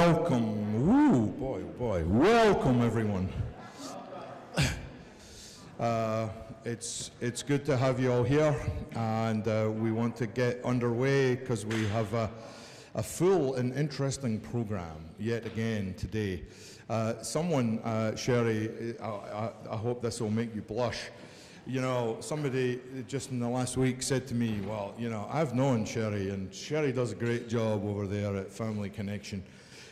Welcome. Ooh, boy. Welcome, everyone. It's good to have you all here, and we want to get underway because we have a full and interesting program yet again today. Sherry, I hope this will make you blush. You know, somebody just in the last week said to me, well, you know, I've known Sherry, and Sherry does a great job over there at Family Connection.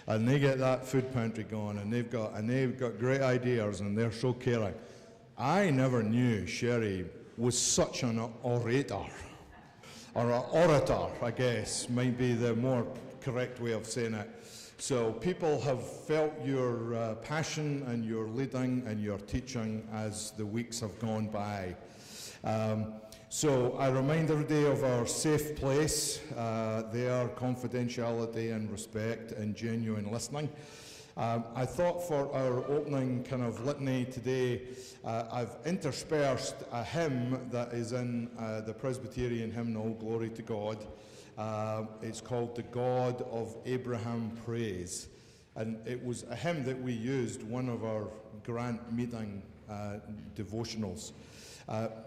And they get that food pantry going, and they've got great ideas, and they're so caring. I never knew Sherry was such an orator, or an orator, I guess, might be the more correct way of saying it. So people have felt your passion and your leading and your teaching as the weeks have gone by. So I remind everybody of our safe place, their confidentiality and respect and genuine listening. I thought for our opening kind of litany today, I've interspersed a hymn that is in the Presbyterian hymnal, Glory to God. It's called The God of Abraham Praise. And it was a hymn that we used one of our grant meeting devotionals.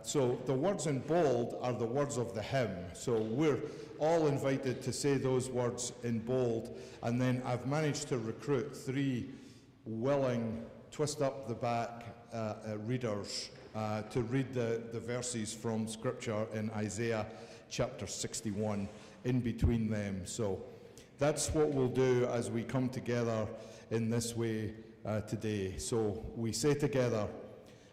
So the words in bold are the words of the hymn. So we're all invited to say those words in bold. And then I've managed to recruit 3 willing, twist up the back readers to read the verses from Scripture in Isaiah chapter 61 in between them. So that's what we'll do as we come together in this way today. So we say together,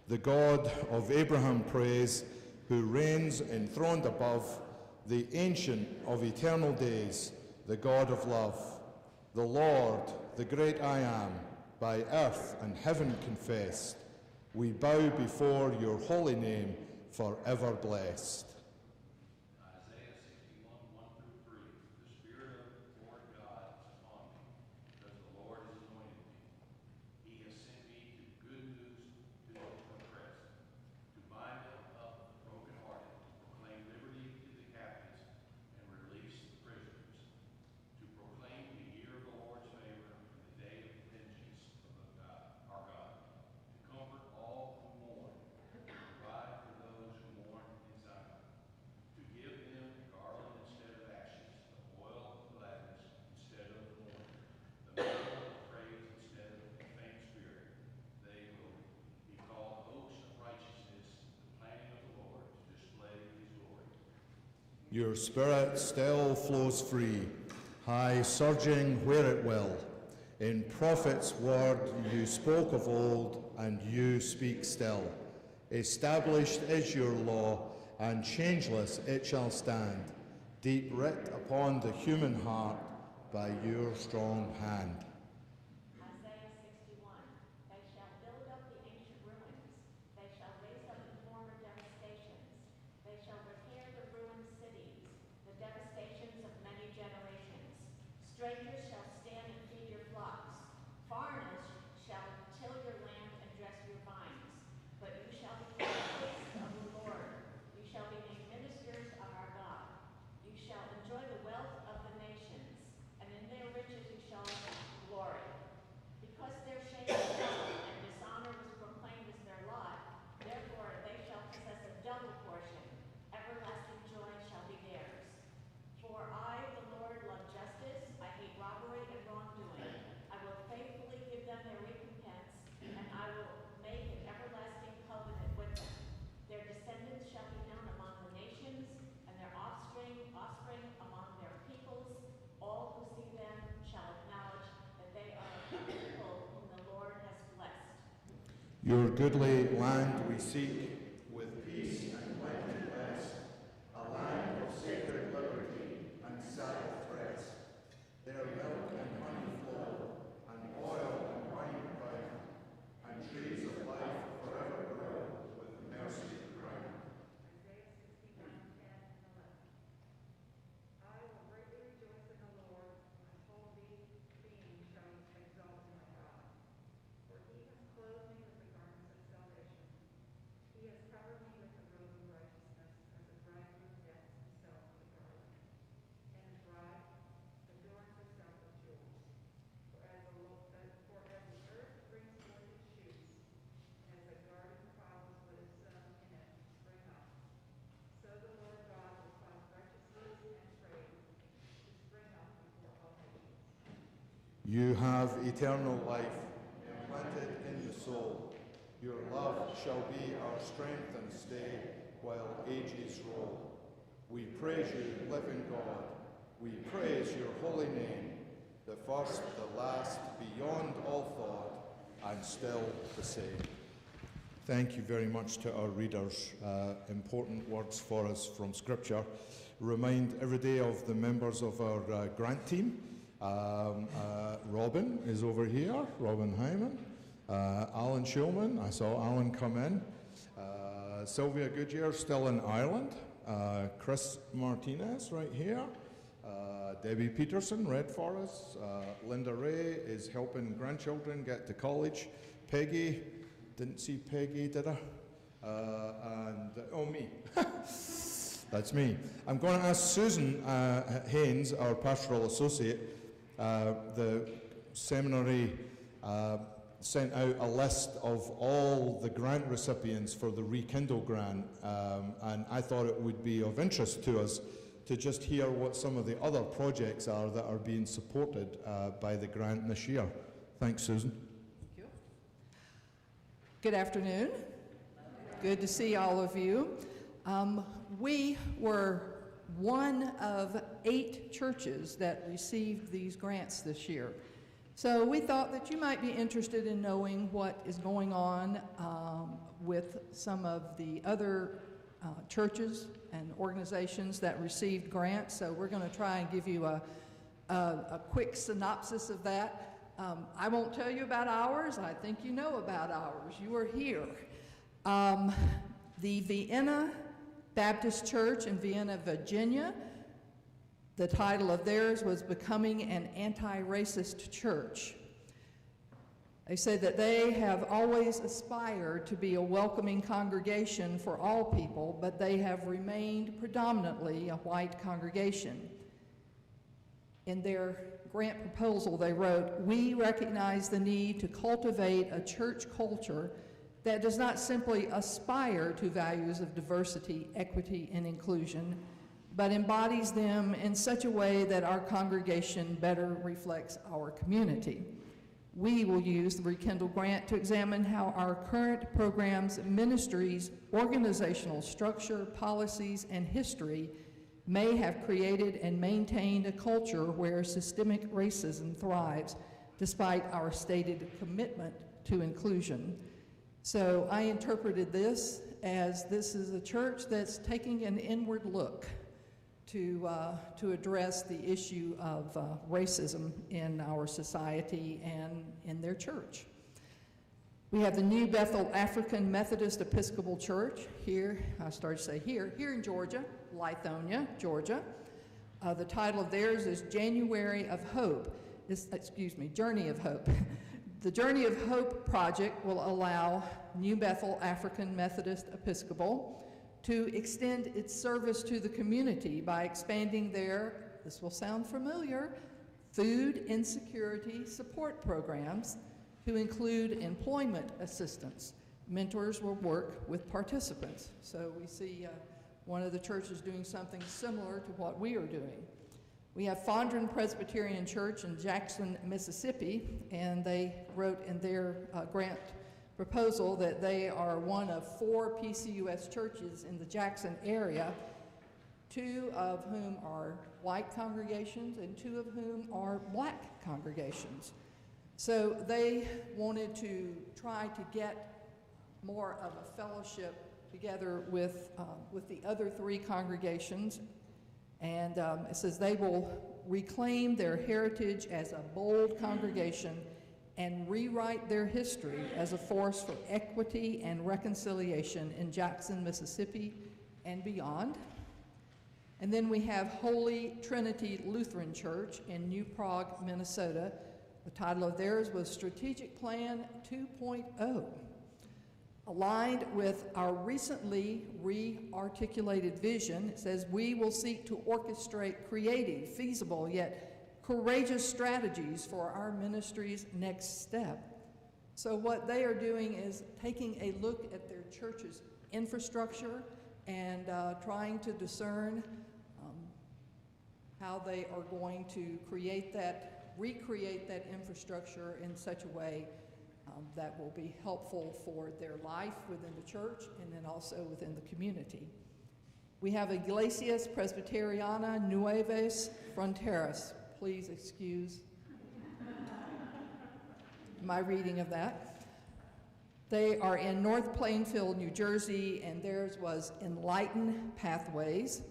the God of Abraham praise, who reigns enthroned above, the Ancient of eternal days, the God of love, the Lord, the great I am, by earth and heaven confessed. We bow before your holy name, forever blessed. Your spirit still flows free, high surging where it will. In prophet's word you spoke of old, and you speak still. Established is your law, and changeless it shall stand, deep writ upon the human heart by your strong hand. Strangers shall stand and feed your flocks. Foreigners shall till your land and dress your vines. But you shall be the priests of the Lord. You shall be named ministers of our God. You shall enjoy the wealth of the nations, and in their riches you shall glory. Because their shame was and dishonor was proclaimed as their lot, therefore they shall possess a double portion. Everlasting joy shall be theirs. For I, the Lord, love justice. I hate robbery and wrongdoing. I will faithfully give them their recompense, and I will make an everlasting covenant with them. Their descendants shall be known among the nations, and their offspring among their peoples. All who see them shall acknowledge that they are a people whom the Lord has blessed. Your goodly land we seek, with peace and plenty blessed, a land of sacred liberty and Sabbath rest. There milk and honey flow, and oil and wine abound, and trees of life forever grow, with mercy crowned. Isaiah 61:10-11. I will greatly rejoice in the Lord, my whole being shall exalt my God. For he has clothed me with the garments of salvation. He has You have eternal life implanted in the soul. Your love shall be our strength and stay while ages roll. We praise you, living God. We praise your holy name, the first, the last, beyond all thought, and still the same. Thank you very much to our readers. Important words for us from Scripture. Remind every day of the members of our grant team. Robin is over here, Robin Hyman. Alan Shulman, I saw Alan come in. Sylvia Goodyear, still in Ireland. Chris Martinez, right here. Debbie Peterson, Red Forest. Linda Ray is helping grandchildren get to college. Peggy, didn't see Peggy, did I? Me. That's me. I'm going to ask Susan Haynes, our pastoral associate. The seminary sent out a list of all the grant recipients for the Rekindle grant, and I thought it would be of interest to us to just hear what some of the other projects are that are being supported by the grant this year. Thanks, Susan. Thank you. Good afternoon. Good to see all of you. We were one of 8 churches that received these grants this year. So we thought that you might be interested in knowing what is going on with some of the other churches and organizations that received grants. So we're going to try and give you a quick synopsis of that. I won't tell you about ours. I think you know about ours. You are here. The Vienna Baptist Church in Vienna, Virginia, the title of theirs was Becoming an Anti-Racist Church. They said that they have always aspired to be a welcoming congregation for all people, but they have remained predominantly a white congregation. In their grant proposal, they wrote, "We recognize the need to cultivate a church culture that does not simply aspire to values of diversity, equity, and inclusion, but embodies them in such a way that our congregation better reflects our community. We will use the Rekindle grant to examine how our current programs, ministries, organizational structure, policies, and history may have created and maintained a culture where systemic racism thrives, despite our stated commitment to inclusion." So I interpreted this as this is a church that's taking an inward look to address the issue of racism in our society and in their church. We have the new Bethel African Methodist Episcopal Church here, I started to say here in Georgia, Lithonia, Georgia. The title of theirs is Journey of Hope. The Journey of Hope project will allow New Bethel African Methodist Episcopal to extend its service to the community by expanding their, this will sound familiar, food insecurity support programs to include employment assistance. Mentors will work with participants. So we see one of the churches doing something similar to what we are doing. We have Fondren Presbyterian Church in Jackson, Mississippi, and they wrote in their grant proposal that they are one of 4 PCUS churches in the Jackson area, 2 of whom are white congregations and 2 of whom are black congregations. So they wanted to try to get more of a fellowship together with the other 3 congregations. And it says they will reclaim their heritage as a bold congregation and rewrite their history as a force for equity and reconciliation in Jackson, Mississippi, and beyond. And then we have Holy Trinity Lutheran Church in New Prague, Minnesota. The title of theirs was Strategic Plan 2.0. Aligned with our recently re-articulated vision, it says, we will seek to orchestrate creative, feasible, yet courageous strategies for our ministry's next step. So what they are doing is taking a look at their church's infrastructure and trying to discern how they are going to create that recreate that infrastructure in such a way that will be helpful for their life within the church and then also within the community. We have Iglesias Presbyteriana Nuevas Fronteras. Please excuse my reading of that. They are in North Plainfield, New Jersey, and theirs was Enlightened Pathways.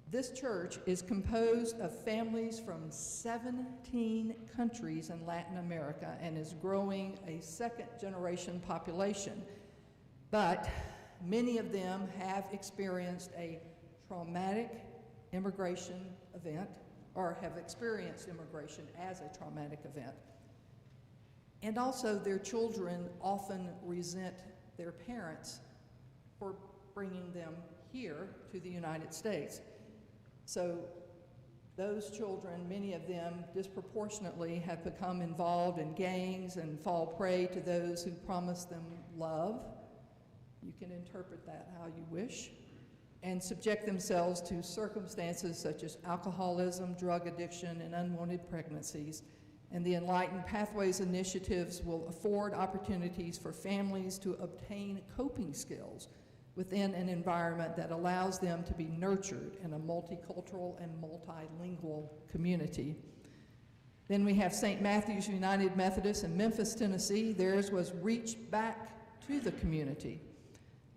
This church is composed of families from 17 countries in Latin America and is growing a second-generation population. But many of them have experienced a traumatic immigration event, or have experienced immigration as a traumatic event. And also their children often resent their parents for bringing them here to the United States. So those children, many of them disproportionately have become involved in gangs and fall prey to those who promise them love. You can interpret that how you wish, and subject themselves to circumstances such as alcoholism, drug addiction, and unwanted pregnancies. And the Enlightened Pathways initiatives will afford opportunities for families to obtain coping skills within an environment that allows them to be nurtured in a multicultural and multilingual community. Then we have St. Matthew's United Methodist in Memphis, Tennessee. Theirs was Reach Back to the Community,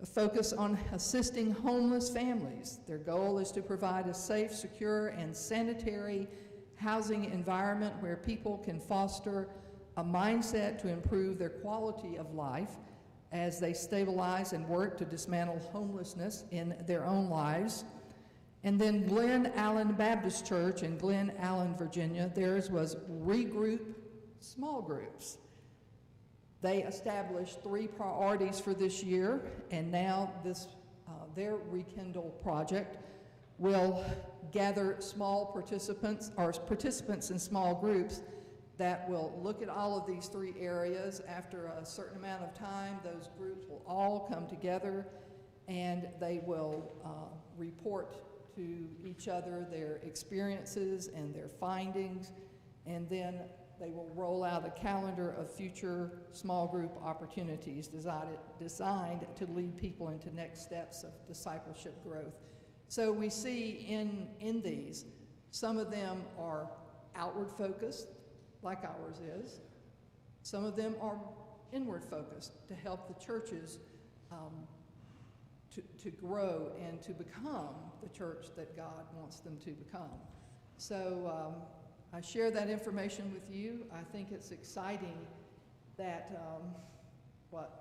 a focus on assisting homeless families. Their goal is to provide a safe, secure, and sanitary housing environment where people can foster a mindset to improve their quality of life as they stabilize and work to dismantle homelessness in their own lives. And then Glen Allen Baptist Church in Glen Allen, Virginia, theirs was Regroup Small Groups. They established 3 priorities for this year, and now their Rekindle project will gather small participants, or participants in small groups that will look at all of these 3 areas. After a certain amount of time, those groups will all come together and they will report to each other their experiences and their findings, and then they will roll out a calendar of future small group opportunities designed to lead people into next steps of discipleship growth. So we see in these, some of them are outward focused, like ours is. Some of them are inward focused to help the churches to grow and to become the church that God wants them to become. So I share that information with you. I think it's exciting that,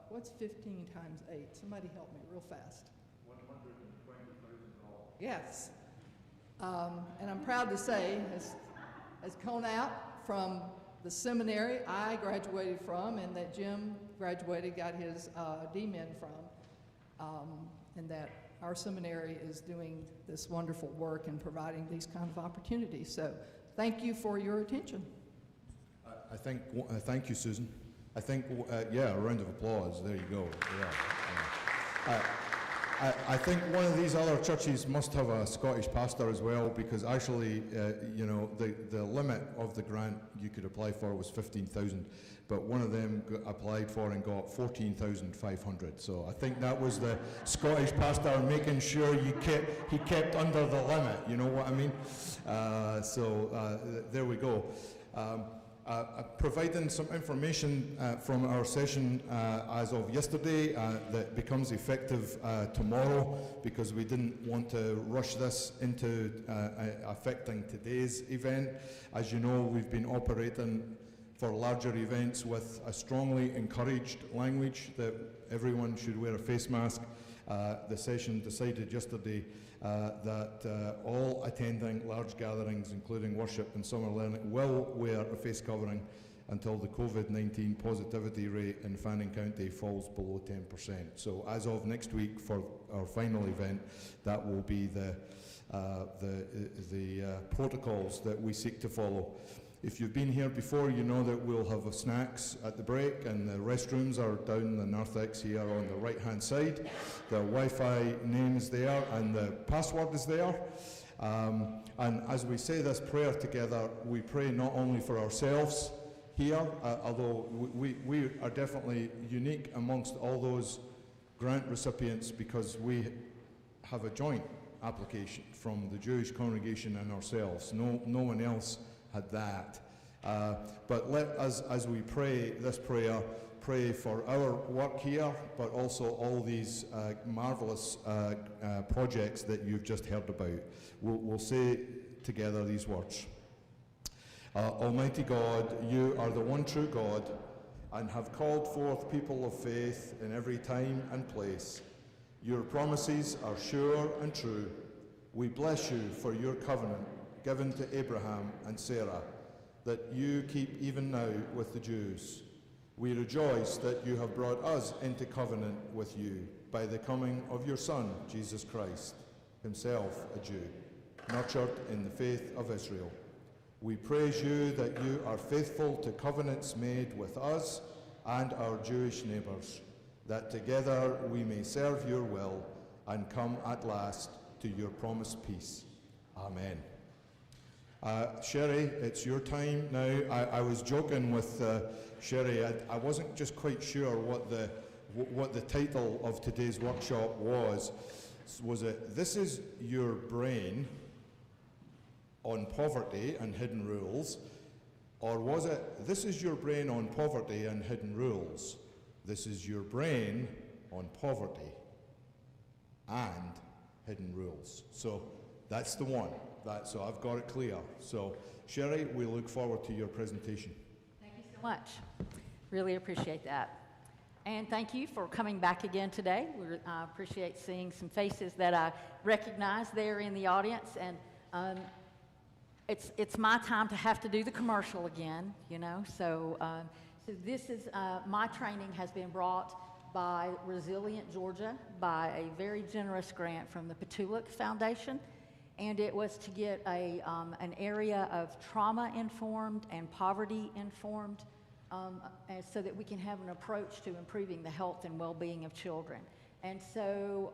what's 15 times 8? Somebody help me real fast. 120,000 all. Yes. And I'm proud to say, as come out from the seminary I graduated from and that Jim graduated, got his D-Min from, and that our seminary is doing this wonderful work and providing these kind of opportunities. So thank you for your attention. I think, thank you, Susan. I think, yeah, a round of applause. There you go. Yeah. I think one of these other churches must have a Scottish pastor as well, because actually, you know, the limit of the grant you could apply for was 15,000, but one of them applied for and got 14,500. So I think that was the Scottish pastor making sure he kept under the limit. You know what I mean? There we go. Providing some information from our session as of yesterday that becomes effective tomorrow, because we didn't want to rush this into affecting today's event. As you know, we've been operating for larger events with a strongly encouraged language that everyone should wear a face mask. The session decided yesterday that all attending large gatherings, including worship and summer learning, will wear a face covering until the COVID-19 positivity rate in Fanning County falls below 10%. So as of next week for our final event, that will be the protocols that we seek to follow. If you've been here before, you know that we'll have snacks at the break, and the restrooms are down the narthex here on the right-hand side. The Wi-Fi name is there, and the password is there. And as we say this prayer together, we pray not only for ourselves here, although we are definitely unique amongst all those grant recipients because we have a joint application from the Jewish congregation and ourselves. No one else had that. But let us, as we pray this prayer, pray for our work here, but also all these marvelous projects that you've just heard about. We'll say together these words. Almighty God, you are the one true God and have called forth people of faith in every time and place. Your promises are sure and true. We bless you for your covenant given to Abraham and Sarah that you keep even now with the Jews. We rejoice that you have brought us into covenant with you by the coming of your Son, Jesus Christ, himself a Jew, nurtured in the faith of Israel. We praise you that you are faithful to covenants made with us and our Jewish neighbours, that together we may serve your will and come at last to your promised peace. Amen. Sherry, it's your time now. I was joking with Sherry. I wasn't just quite sure what the title of today's workshop was. Was it "This is Your Brain on Poverty and Hidden Rules," or was it "This is Your Brain on Poverty and Hidden Rules"? This is your brain on poverty and hidden rules. So that's the one. So I've got it clear. So Sherry, we look forward to your presentation. Thank you so much. Really appreciate that. And thank you for coming back again today. I appreciate seeing some faces that I recognize there in the audience. And it's my time to have to do the commercial again, you know. So this is, my training has been brought by Resilient Georgia by a very generous grant from the Petulak Foundation. And it was to get an area of trauma-informed and poverty-informed so that we can have an approach to improving the health and well-being of children. And so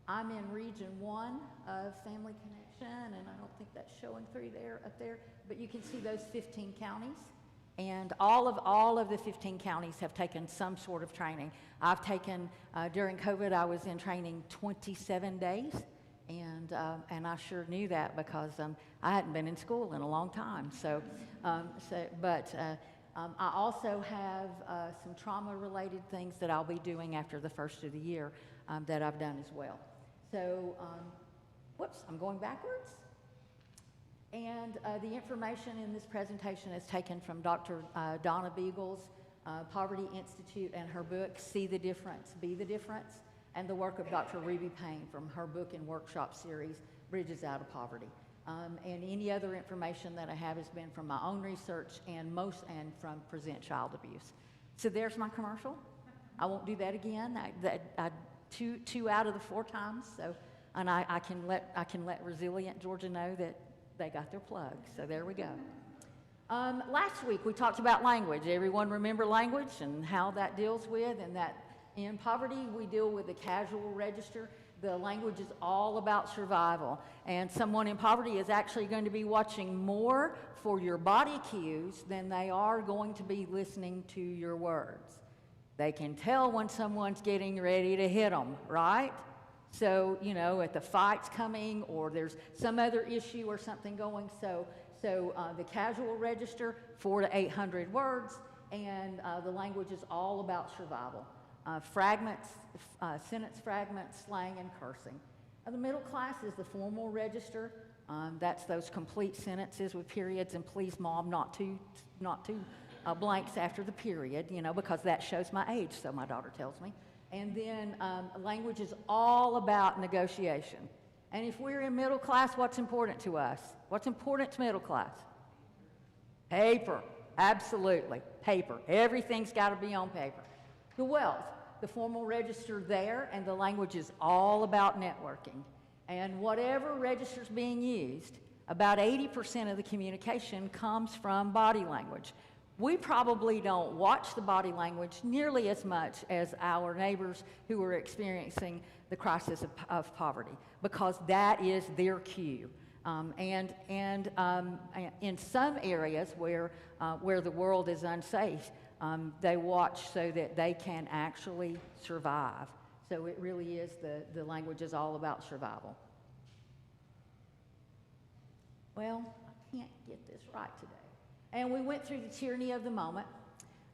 I'm in Region 1 of Family Connection, and I don't think that's showing through there, up there, but you can see those 15 counties. And all of the 15 counties have taken some sort of training. I've taken, during COVID, I was in training 27 days. And I sure knew that because I hadn't been in school in a long time. But I also have some trauma-related things that I'll be doing after the first of the year that I've done as well. So, whoops, I'm going backwards. And the information in this presentation is taken from Dr. Donna Beagle's Poverty Institute and her book, See the Difference, Be the Difference, and the work of Dr. Ruby Payne from her book and workshop series, Bridges Out of Poverty. And any other information that I have has been from my own research and from Present Child Abuse. So there's my commercial. I won't do that again. Two out of the 4 times. So, and I can let Resilient Georgia know that they got their plug. So there we go. Last week we talked about language. Everyone remember language and how that deals with, and that in poverty we deal with the casual register. The language is all about survival, and someone in poverty is actually going to be watching more for your body cues than they are going to be listening to your words. They can tell when someone's getting ready to hit them, right? So, you know, if the fight's coming or there's some other issue or something going, so the casual register, 400 to 800 words, and the language is all about survival. Fragments, sentence fragments, slang, and cursing. The middle class is the formal register. That's those complete sentences with periods and please, mom, not two blanks after the period, you know, because that shows my age, so my daughter tells me. And then language is all about negotiation. And if we're in middle class, what's important to us? What's important to middle class? Paper, absolutely, paper. Everything's got to be on paper. The wealth, the formal register there, and the language is all about networking. And whatever register's being used, about 80% of the communication comes from body language. We probably don't watch the body language nearly as much as our neighbors who are experiencing the crisis of poverty, because that is their cue. And in some areas where the world is unsafe, they watch so that they can actually survive. So it really is, the language is all about survival. Well, I can't get this right today. And we went through the tyranny of the moment,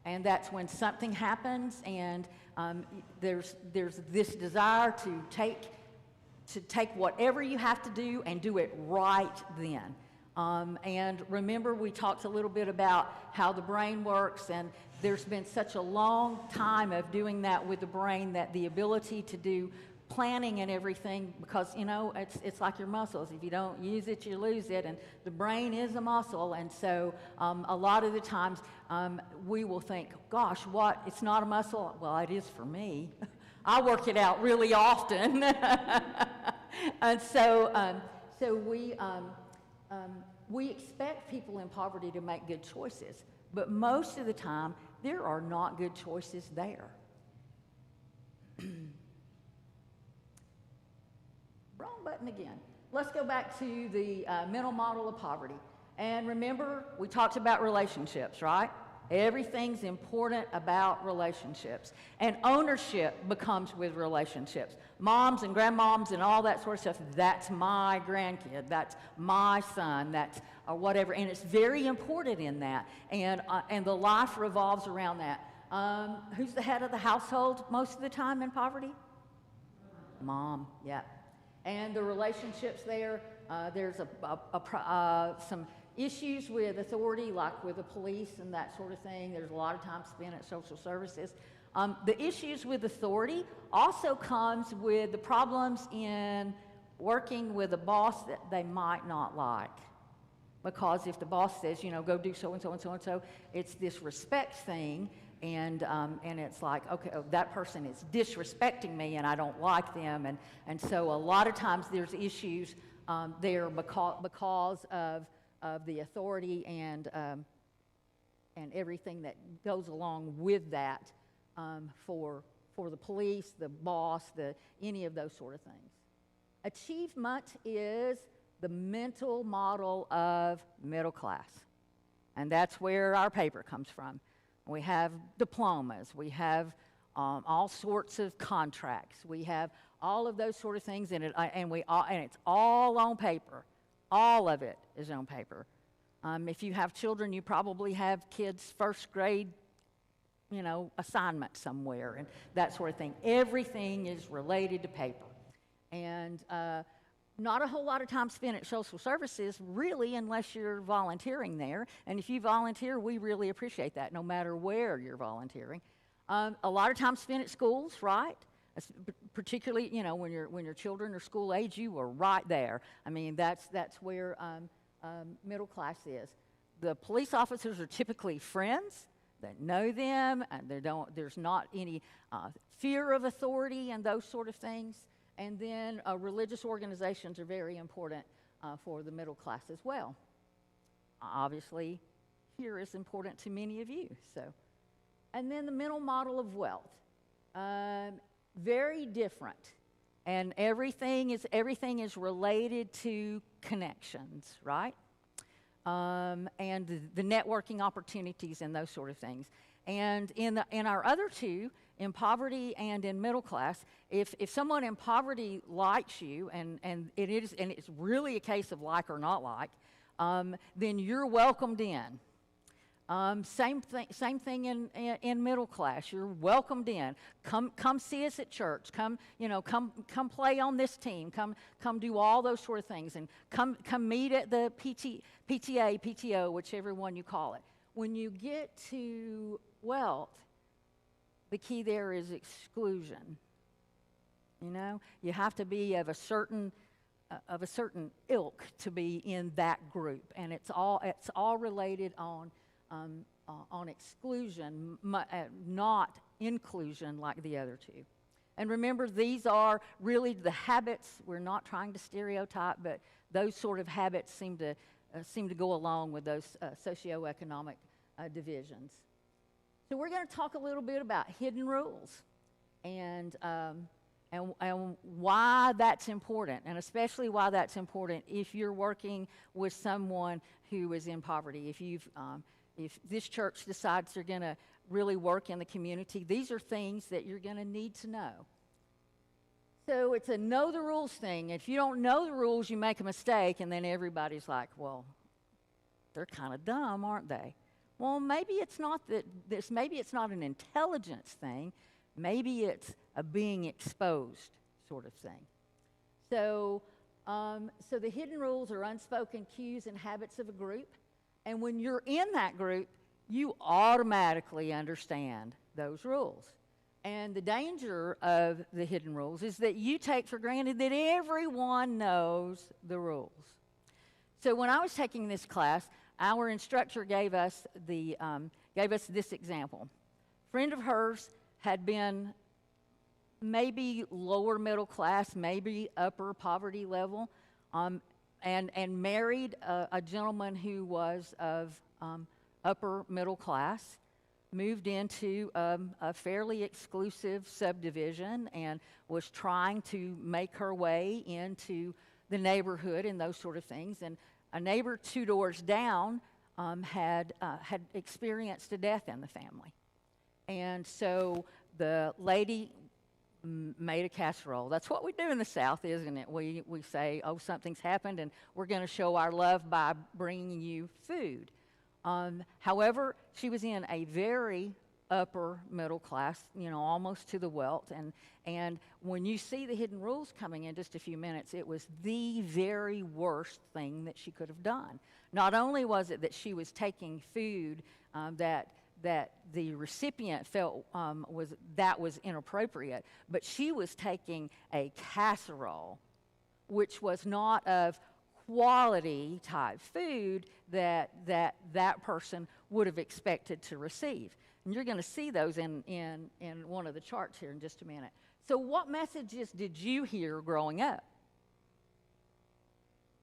and that's when something happens, and there's this desire to take whatever you have to do and do it right then. And remember, we talked a little bit about how the brain works, and there's been such a long time of doing that with the brain, that the ability to do planning and everything, because it's like your muscles. If you don't use it, you lose it, and the brain is a muscle. And so a lot of the times we will think, gosh, what, it's not a muscle? Well, it is for me. I work it out really often. And so we expect people in poverty to make good choices, but most of the time there are not good choices there. Wrong button again. Let's go back to the mental model of poverty. And remember, we talked about relationships, right? Everything's important about relationships. And ownership becomes with relationships. Moms and grandmoms and all that sort of stuff, that's my grandkid, that's my son, that's whatever. And it's very important in that. And the life revolves around that. Who's the head of the household most of the time in poverty? Mom, yeah. And the relationships there's some issues with authority, like with the police and that sort of thing. There's a lot of time spent at social services. The issues with authority also comes with the problems in working with a boss that they might not like. Because if the boss says, go do so-and-so and so-and-so, it's this respect thing. And it's like, okay, that person is disrespecting me, and I don't like them, and so a lot of times there's issues there because of the authority and everything that goes along with that for the police, the boss, any of those sort of things. Achievement is the mental model of middle class, and that's where our paper comes from. We have diplomas, we have all sorts of contracts, we have all of those sort of things, and it's all on paper. All of it is on paper. If you have children, you probably have kids' first grade, assignment somewhere and that sort of thing. Everything is related to paper. And not a whole lot of time spent at social services, really, unless you're volunteering there. And if you volunteer, we really appreciate that, no matter where you're volunteering. A lot of time spent at schools, right? Particularly, when your children are school age, you are right there. I mean, that's where middle class is. The police officers are typically friends that know them, and there's not any fear of authority and those sort of things. And then religious organizations are very important for the middle class as well. Obviously, here is important to many of you. And then the mental model of wealth, very different, and everything is related to connections, right? And the networking opportunities and those sort of things. And in our other two, in poverty and in middle class, if someone in poverty likes you, and it's really a case of like or not like, then you're welcomed in. Same thing in middle class. You're welcomed in. Come see us at church. Come play on this team. Come do all those sort of things, and come meet at the PTA, PTO, whichever one you call it. When you get to wealth, the key there is exclusion. You have to be of a certain ilk to be in that group, and it's all related on exclusion, not inclusion like the other two. And remember, these are really the habits. We're not trying to stereotype, but those sort of habits seem to go along with those socioeconomic divisions. So we're going to talk a little bit about hidden rules and why that's important, and especially why that's important if you're working with someone who is in poverty. If this church decides they're going to really work in the community, these are things that you're going to need to know. So it's a know the rules thing. If you don't know the rules, you make a mistake, and then everybody's like, well, they're kind of dumb, aren't they? Well, maybe it's not maybe it's not an intelligence thing. Maybe it's a being exposed sort of thing. So the hidden rules are unspoken cues and habits of a group. And when you're in that group, you automatically understand those rules. And the danger of the hidden rules is that you take for granted that everyone knows the rules. So when I was taking this class, our instructor gave us this example. A friend of hers had been maybe lower middle class, maybe upper poverty level, and married a gentleman who was of upper middle class, moved into a fairly exclusive subdivision and was trying to make her way into the neighborhood and those sort of things. And a neighbor 2 doors down had experienced a death in the family. And so the lady made a casserole. That's what we do in the South, isn't it? We say, oh, something's happened, and we're going to show our love by bringing you food. However, she was in a very upper middle class, almost to the wealth. And when you see the hidden rules coming in just a few minutes, it was the very worst thing that she could have done. Not only was it that she was taking food that the recipient felt was inappropriate, but she was taking a casserole, which was not of quality type food that person would have expected to receive. And you're going to see those in one of the charts here in just a minute. So what messages did you hear growing up?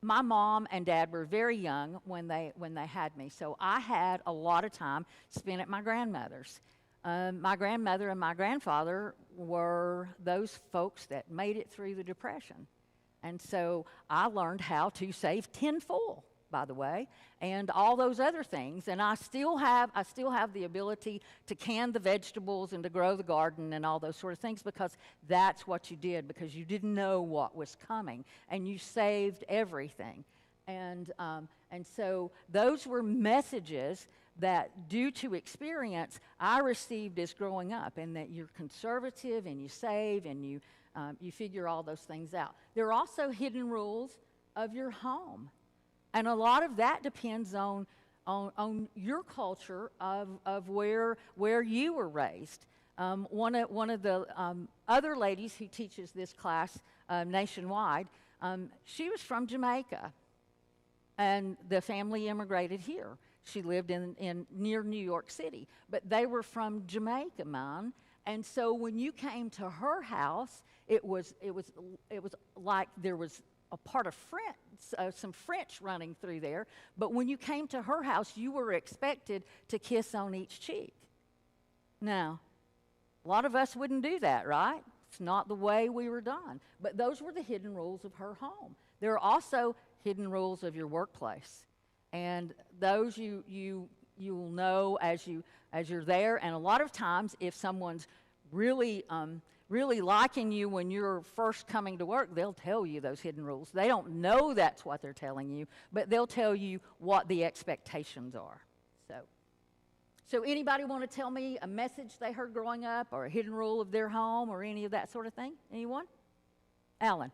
My mom and dad were very young when they had me, so I had a lot of time spent at my grandmother's. My grandmother and my grandfather were those folks that made it through the Depression. And so I learned how to save tin foil, by the way, and all those other things. And I still have the ability to can the vegetables and to grow the garden and all those sort of things, because that's what you did, because you didn't know what was coming, and you saved everything. And so those were messages that, due to experience, I received as growing up, and that you're conservative and you save and you figure all those things out. There are also hidden rules of your home. And a lot of that depends on your culture of where you were raised. One of the other ladies who teaches this class nationwide, she was from Jamaica. And the family immigrated here. She lived in near New York City. But they were from Jamaica, man. And so when you came to her house, it was like there was a part of some French running through there. But when you came to her house, you were expected to kiss on each cheek. Now, a lot of us wouldn't do that, right? It's not the way we were done. But those were the hidden rules of her home. There are also hidden rules of your workplace. And those you'll know as you're there. And a lot of times, if someone's really liking you when you're first coming to work, they'll tell you those hidden rules. They don't know that's what they're telling you, but they'll tell you what the expectations are. So anybody want to tell me a message they heard growing up, or a hidden rule of their home, or any of that sort of thing? Anyone? Alan.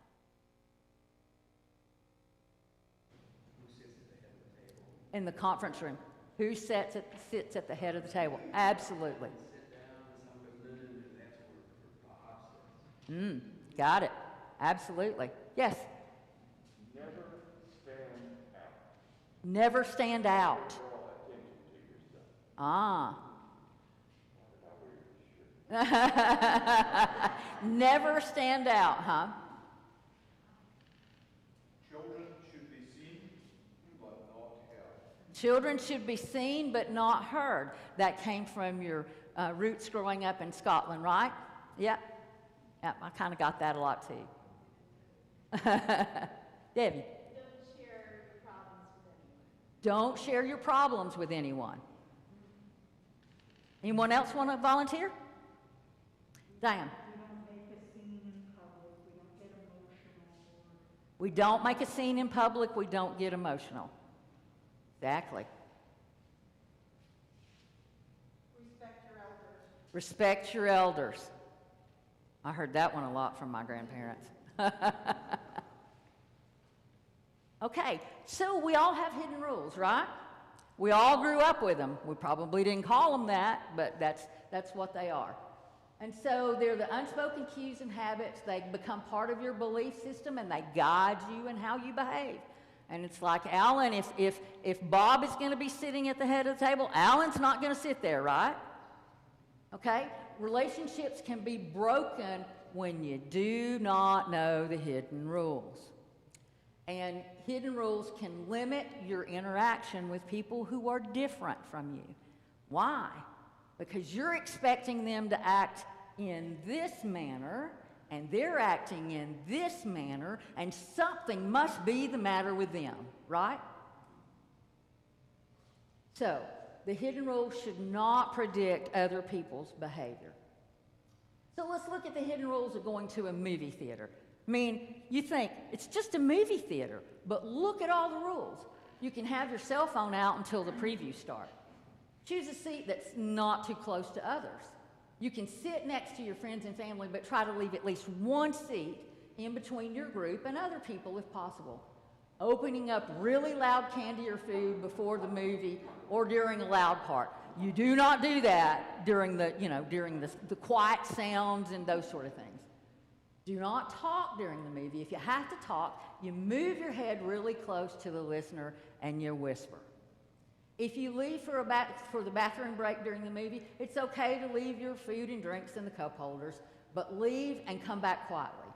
In the conference room. Who sits at the head of the table? Absolutely. Got it. Absolutely. Yes? Never stand out. Never stand out. Draw attention to yourself. Ah. What about where you should? Never stand out, huh? Children should be seen, but not heard. Children should be seen but not heard. That came from your roots growing up in Scotland, right? Yep. Yep, I kind of got that a lot too. Debbie. Don't share your problems with anyone. Anyone else want to volunteer? Diane. We don't make a scene in public. We don't get emotional. Exactly. Respect your elders. Respect your elders. I heard that one a lot from my grandparents. Okay, so we all have hidden rules, right? We all grew up with them. We probably didn't call them that, but that's what they are. And so they're the unspoken cues and habits. They become part of your belief system, and they guide you in how you behave. And it's like Alan, if Bob is going to be sitting at the head of the table, Alan's not going to sit there, right? Okay? Relationships can be broken when you do not know the hidden rules. And hidden rules can limit your interaction with people who are different from you. Why? Because you're expecting them to act in this manner, and they're acting in this manner, and something must be the matter with them, right? So, the hidden rules should not predict other people's behavior. So let's look at the hidden rules of going to a movie theater. I mean, you think, it's just a movie theater, but look at all the rules. You can have your cell phone out until the previews start. Choose a seat that's not too close to others. You can sit next to your friends and family, but try to leave at least one seat in between your group and other people if possible. Opening up really loud candy or food before the movie or during a loud part. You do not do that during the quiet sounds and those sort of things. Do not talk during the movie. If you have to talk, you move your head really close to the listener and you whisper. If you leave for the bathroom break during the movie, it's okay to leave your food and drinks in the cup holders, but leave and come back quietly.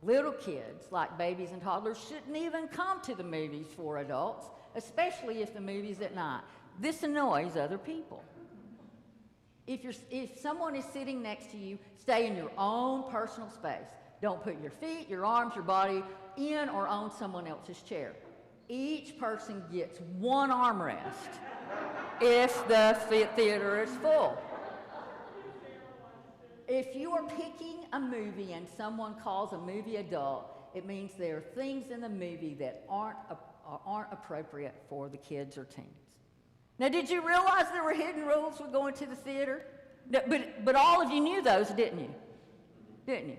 Little kids, like babies and toddlers, shouldn't even come to the movies for adults, especially if the movie's at night. This annoys other people. If someone is sitting next to you, stay in your own personal space. Don't put your feet, your arms, your body in or on someone else's chair. Each person gets one armrest if the theater is full. If you are picking a movie and someone calls a movie adult, it means there are things in the movie that aren't appropriate for the kids or teens. Now, did you realize there were hidden rules for going to the theater? But all of you knew those, didn't you? Didn't you?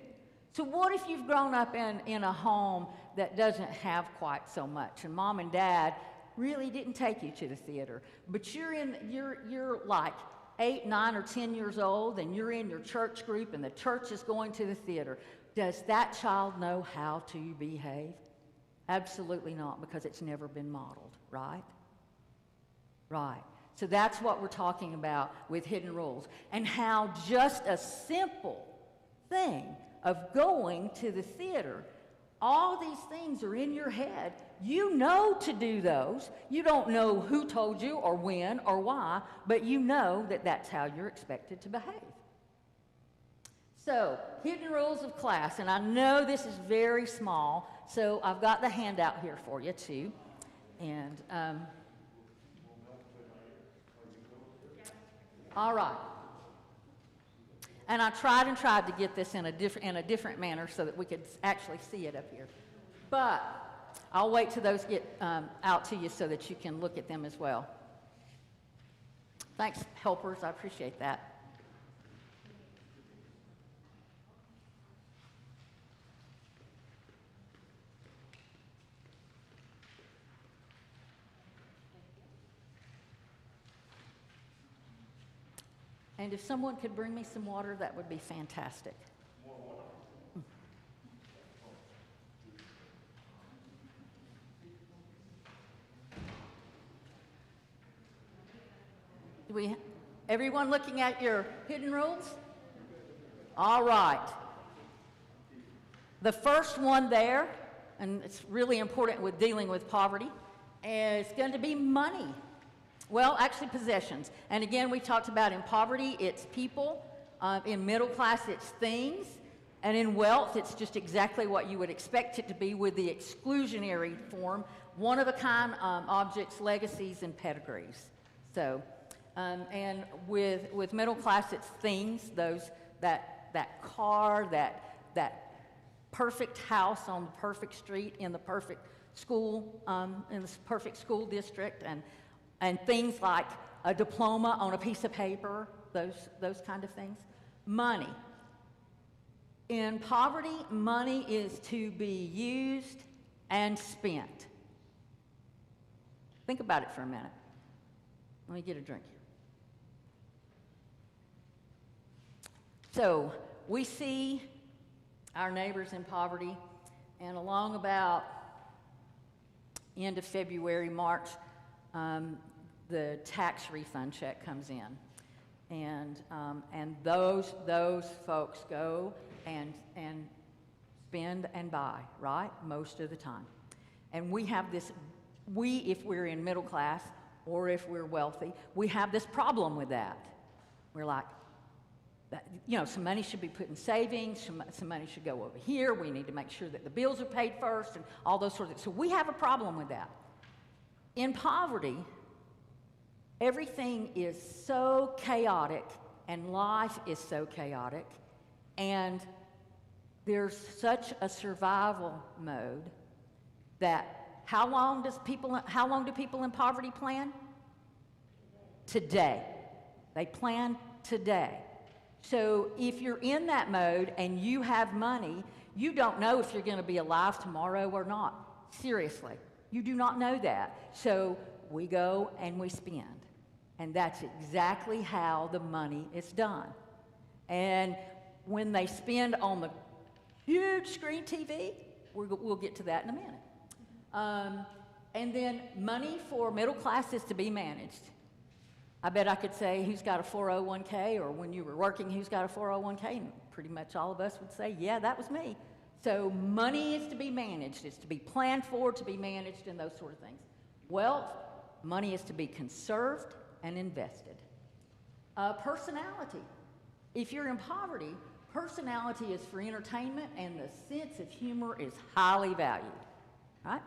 So what if you've grown up in a home that doesn't have quite so much, and mom and dad really didn't take you to the theater, but you're like 8, 9, or 10 years old, and you're in your church group, and the church is going to the theater. Does that child know how to behave? Absolutely not, because it's never been modeled, right? Right. So that's what we're talking about with hidden rules, and how just a simple thing of going to the theater, all these things are in your head. You know to do those. You don't know who told you or when or why, but you know that that's how you're expected to behave. So, hidden rules of class, and I know this is very small, so I've got the handout here for you too. And all right. And I tried to get this in a different manner so that we could actually see it up here. But I'll wait till those get out to you so that you can look at them as well. Thanks, helpers. I appreciate that. And if someone could bring me some water, that would be fantastic. Everyone looking at your hidden rules? All right. The first one there, and it's really important with dealing with poverty, is going to be money. Well, actually possessions. And again, we talked about in poverty, it's people. In middle class, it's things. And in wealth, it's just exactly what you would expect it to be with the exclusionary form, one-of-a-kind objects, legacies, and pedigrees. So, and with middle class, it's things, that car, that perfect house on the perfect street in the perfect school, in the perfect school district, and things like a diploma on a piece of paper, those kind of things. Money. In poverty, money is to be used and spent. Think about it for a minute. Let me get a drink here. So, we see our neighbors in poverty, and along about end of February, March, the tax refund check comes in. And those folks go and spend and buy, right? Most of the time. And we have this, if we're in middle class or if we're wealthy, we have this problem with that. We're like, some money should be put in savings, some money should go over here, we need to make sure that the bills are paid first, and all those sorts of things. So we have a problem with that. In poverty, everything is so chaotic, and life is so chaotic, and there's such a survival mode that how long do people in poverty plan? Today. They plan today. So if you're in that mode and you have money, you don't know if you're going to be alive tomorrow or not. Seriously. You do not know that. So we go and we spend. And that's exactly how the money is done. And when they spend on the huge screen TV, we'll get to that in a minute. And then money for middle class is to be managed. I bet I could say who's got a 401k, or when you were working, who's got a 401k, and pretty much all of us would say, yeah, that was me. So money is to be managed. It's to be planned for, to be managed, and those sort of things. Wealth, money is to be conserved and invested. Personality. If you're in poverty, personality is for entertainment, and the sense of humor is highly valued. Right?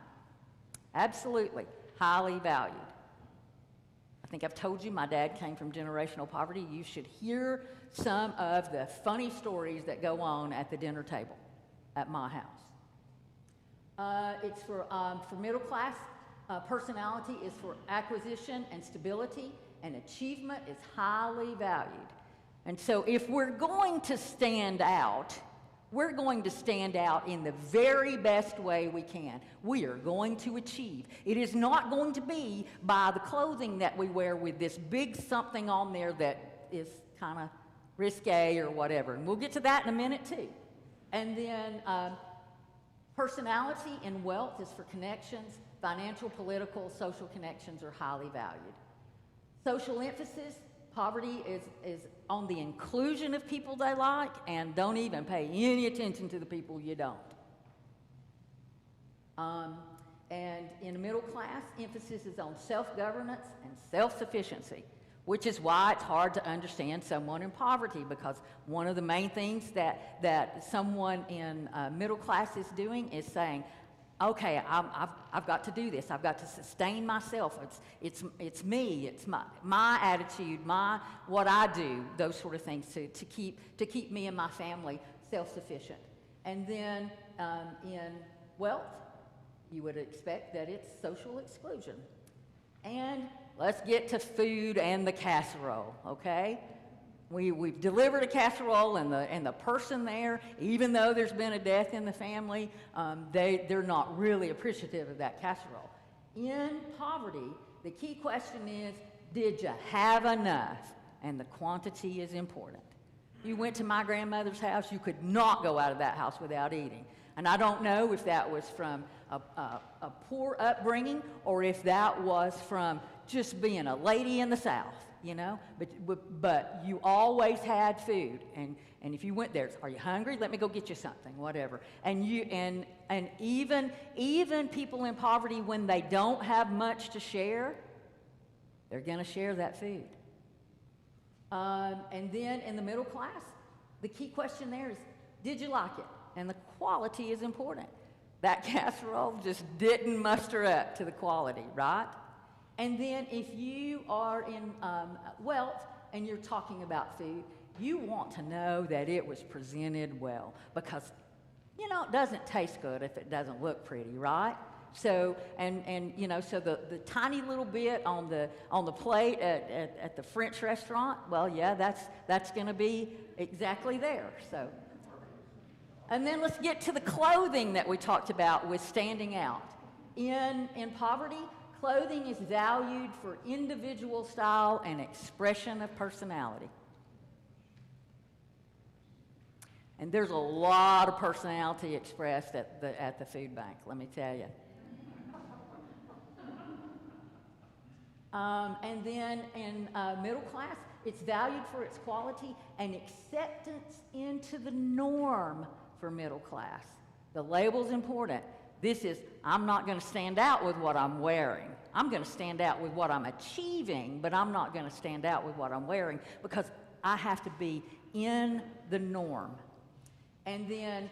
Absolutely highly valued. I think I've told you my dad came from generational poverty. You should hear some of the funny stories that go on at the dinner table at my house. It's for middle class. Personality is for acquisition and stability, and achievement is highly valued. And so if we're going to stand out, we're going to stand out in the very best way we can. We are going to achieve. It is not going to be by the clothing that we wear with this big something on there that is kind of risque or whatever. And we'll get to that in a minute too. And then personality and wealth is for connections. Financial, political, social connections are highly valued. Social emphasis. Poverty is on the inclusion of people they like, and don't even pay any attention to the people you don't. And in the middle class, emphasis is on self-governance and self-sufficiency, which is why it's hard to understand someone in poverty, because one of the main things that someone in middle class is doing is saying, okay, I've got to do this. I've got to sustain myself. It's me. It's my attitude, what I do. Those sort of things to keep me and my family self-sufficient. And then in wealth, you would expect that it's social exclusion. And let's get to food and the casserole. Okay. We've delivered a casserole, and the person there, even though there's been a death in the family, they're not really appreciative of that casserole. In poverty, the key question is, did you have enough? And the quantity is important. You went to my grandmother's house, you could not go out of that house without eating. And I don't know if that was from a poor upbringing or if that was from just being a lady in the South. You know, but you always had food, and if you went there, are you hungry? Let me go get you something, whatever. And even people in poverty, when they don't have much to share, They're going to share that food. And then in the middle class, the key question there is, did you like it? And the quality is important. That casserole just didn't muster up to the quality, right? And then if you are in wealth and you're talking about food, you want to know that it was presented well, because, you know, it doesn't taste good if it doesn't look pretty, right? So, and you know, so the tiny little bit on the plate at the French restaurant, well, yeah, that's going to be exactly there. So, and then let's get to the clothing that we talked about with standing out. In poverty, clothing is valued for individual style and expression of personality. And there's a lot of personality expressed at the food bank, let me tell you. And then in middle class, it's valued for its quality and acceptance into the norm for middle class. The label's important. This is, I'm not going to stand out with what I'm wearing. I'm going to stand out with what I'm achieving, but I'm not going to stand out with what I'm wearing because I have to be in the norm. And then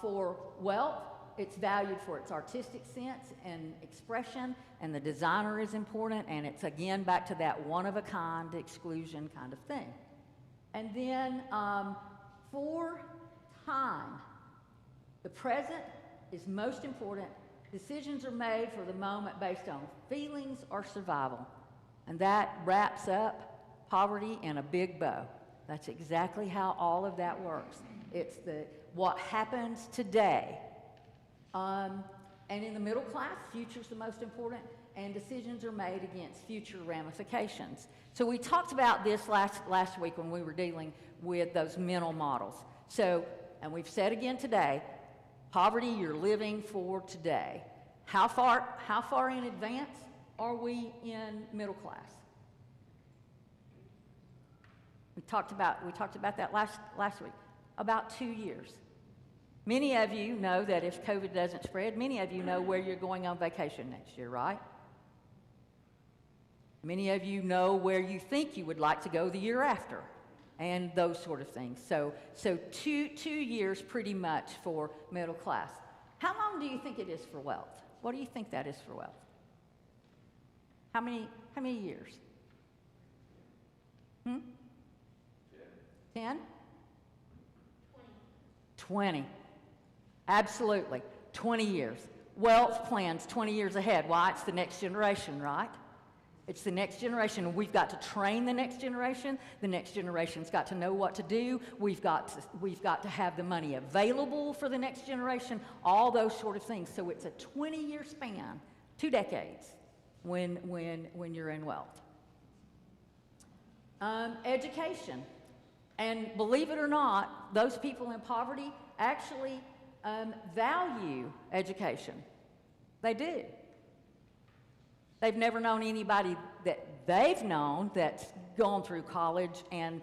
for wealth, it's valued for its artistic sense and expression, and the designer is important, and it's again back to that one-of-a-kind exclusion kind of thing. And then for time, the present is most important. Decisions are made for the moment based on feelings or survival. And that wraps up poverty in a big bow. That's exactly how all of that works. It's what happens today. And in the middle class, future's the most important, and decisions are made against future ramifications. So we talked about this last week when we were dealing with those mental models. So, and we've said again today, poverty, you're living for today. How far in advance are we in middle class? We talked about that last week. About 2 years. Many of you know that if COVID doesn't spread, many of you know where you're going on vacation next year, right? Many of you know where you think you would like to go the year after, and those sort of things. So 2 years pretty much for middle class. How long do you think it is for wealth? What do you think that is for wealth? How many years? 10? 20. Absolutely. 20 years. Wealth plans 20 years ahead. Why? It's the next generation, right? It's the next generation, and we've got to train the next generation. The next generation's got to know what to do. We've got to have the money available for the next generation, all those sort of things. So it's a 20-year span, 2 decades, when you're in wealth. Education. And believe it or not, those people in poverty actually value education. They do. They've never known anybody that they've known that's gone through college, and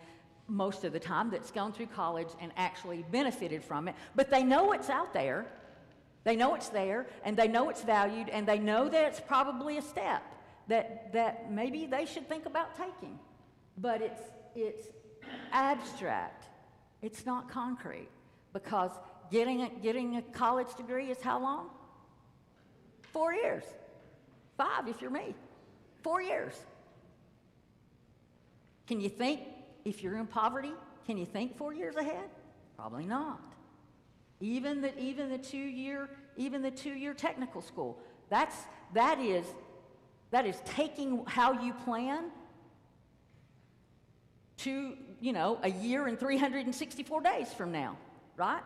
most of the time that's gone through college and actually benefited from it. But they know it's out there. They know it's there, and they know it's valued, and they know that it's probably a step that maybe they should think about taking. But it's abstract. It's not concrete, because getting a college degree is how long? 4 years. 5 if you're me. 4 years. Can you think, if you're in poverty, can you think 4 years ahead? Probably not. Even the 2-year technical school. That is taking how you plan to, a year and 364 days from now, right?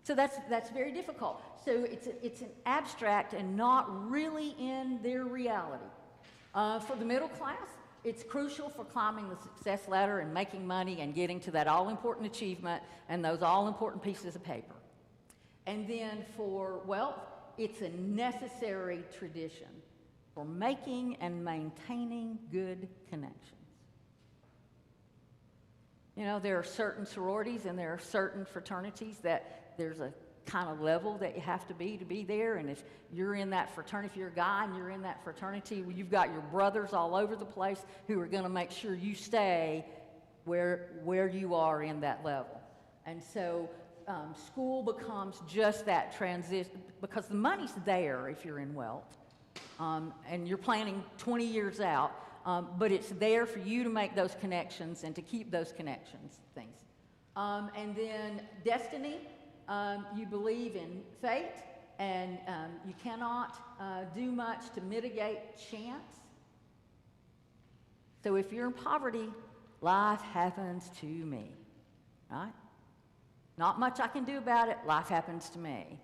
So that's very difficult. So it's an abstract and not really in their reality. For the middle class, it's crucial for climbing the success ladder and making money and getting to that all-important achievement and those all-important pieces of paper. And then for wealth, it's a necessary tradition for making and maintaining good connections. There are certain sororities and there are certain fraternities that there's a kind of level that you have to be there. And if you're in that fraternity, if you're a guy and you're in that fraternity, well, you've got your brothers all over the place who are going to make sure you stay where you are in that level. And so school becomes just that transition, because the money's there if you're in wealth, and you're planning 20 years out, but it's there for you to make those connections and to keep those connections, things. And then destiny, you believe in fate, and you cannot do much to mitigate chance. So if you're in poverty, life happens to me, right? Not much I can do about it, life happens to me.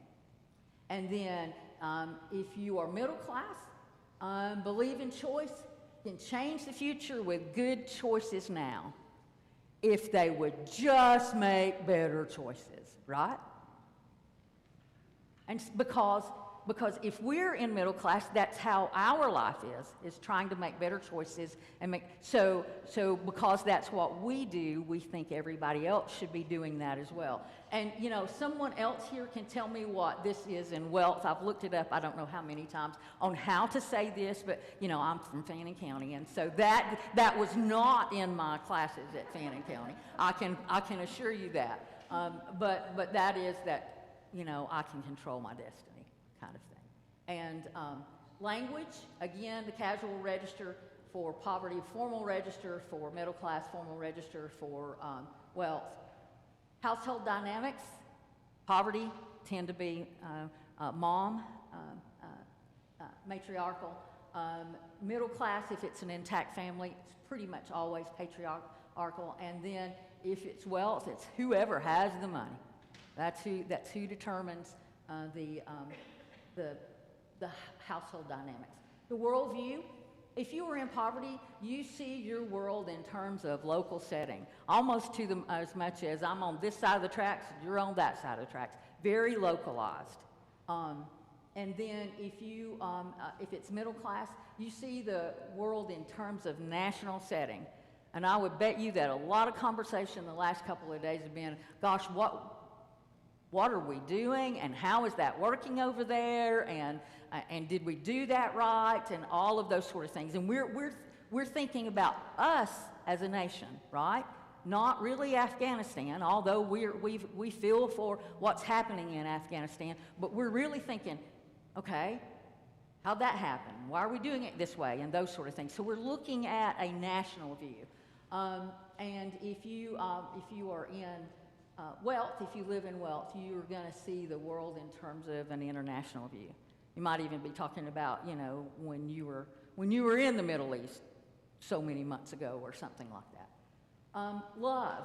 And then if you are middle class, believe in choice, can change the future with good choices now, if they would just make better choices, right? And because if we're in middle class, that's how our life is trying to make better choices and make, so because that's what we do, we think everybody else should be doing that as well. And you know, someone else here can tell me what this is in wealth. I've looked it up, I don't know how many times, on how to say this, but you know, I'm from Fannin County, and so that was not in my classes at Fannin County. I can assure you that. But that is that, you know, I can control my destiny kind of thing. And language, again, the casual register for poverty, formal register for middle class, formal register for wealth. Household dynamics, poverty tend to be mom, matriarchal. Middle class, if it's an intact family, it's pretty much always patriarchal. And then if it's wealth, it's whoever has the money. That's who determines the household dynamics. The worldview, if you are in poverty, you see your world in terms of local setting, almost to as much as I'm on this side of the tracks, you're on that side of the tracks, very localized. And then if it's middle class, you see the world in terms of national setting. And I would bet you that a lot of conversation the last couple of days have been, gosh, what are we doing, and how is that working over there, and did we do that right, and all of those sort of things. And we're thinking about us as a nation, right? Not really Afghanistan, although we feel for what's happening in Afghanistan, but we're really thinking, okay, how'd that happen? Why are we doing it this way, and those sort of things. So we're looking at a national view. And if you are in wealth, if you live in wealth, you're going to see the world in terms of an international view. You might even be talking about, you know, when you were in the Middle East so many months ago or something like that. Love.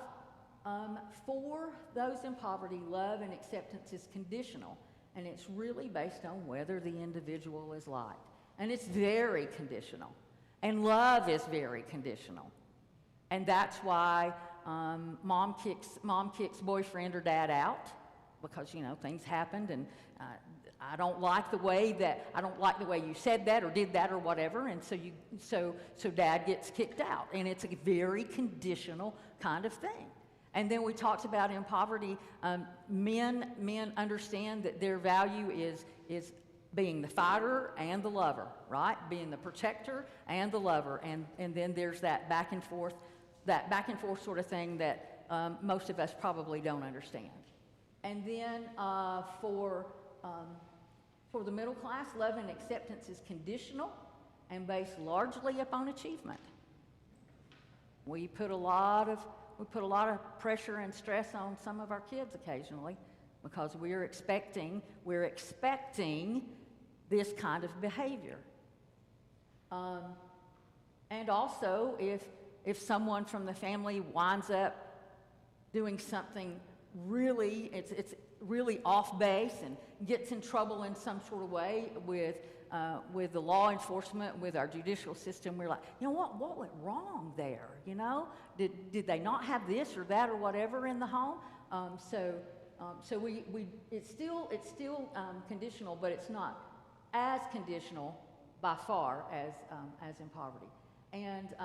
For those in poverty, love and acceptance is conditional, and it's really based on whether the individual is liked. And it's very conditional. And love is very conditional. And that's why mom kicks boyfriend or dad out, because, you know, things happened, and I don't like the way you said that or did that or whatever, and so dad gets kicked out, and it's a very conditional kind of thing. And then we talked about in poverty, men understand that their value is being the fighter and the lover, right? Being the protector and the lover, and then there's that back and forth sort of thing that most of us probably don't understand. And then for the middle class, love and acceptance is conditional and based largely upon achievement. We put a lot of pressure and stress on some of our kids occasionally because we're expecting this kind of behavior. And also, if someone from the family winds up doing something really, it's really off base and gets in trouble in some sort of way with the law enforcement, with our judicial system, we're like, you know what went wrong there? You know, did they not have this or that or whatever in the home? So it's still conditional, but it's not as conditional by far as in poverty. And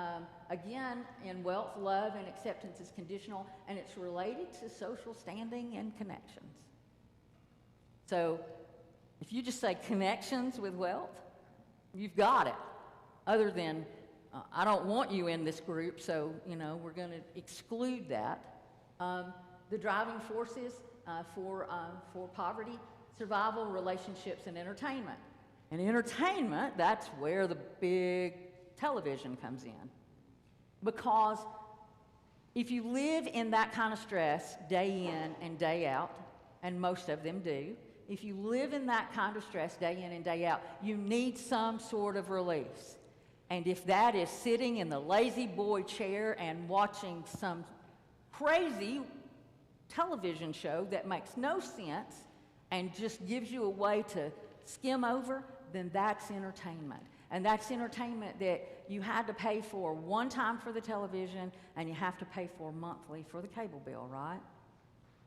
again, in wealth, love and acceptance is conditional, and it's related to social standing and connections. So if you just say connections with wealth, you've got it. Other than, I don't want you in this group, so, we're going to exclude that. The driving forces for poverty, survival, relationships, and entertainment. And entertainment, that's where the big television comes in. Because if you live in that kind of stress day in and day out, and most of them do, if you live in that kind of stress day in and day out, you need some sort of release. And if that is sitting in the lazy boy chair and watching some crazy television show that makes no sense and just gives you a way to skim over, then that's entertainment. And that's entertainment that you had to pay for one time for the television and you have to pay for monthly for the cable bill, right?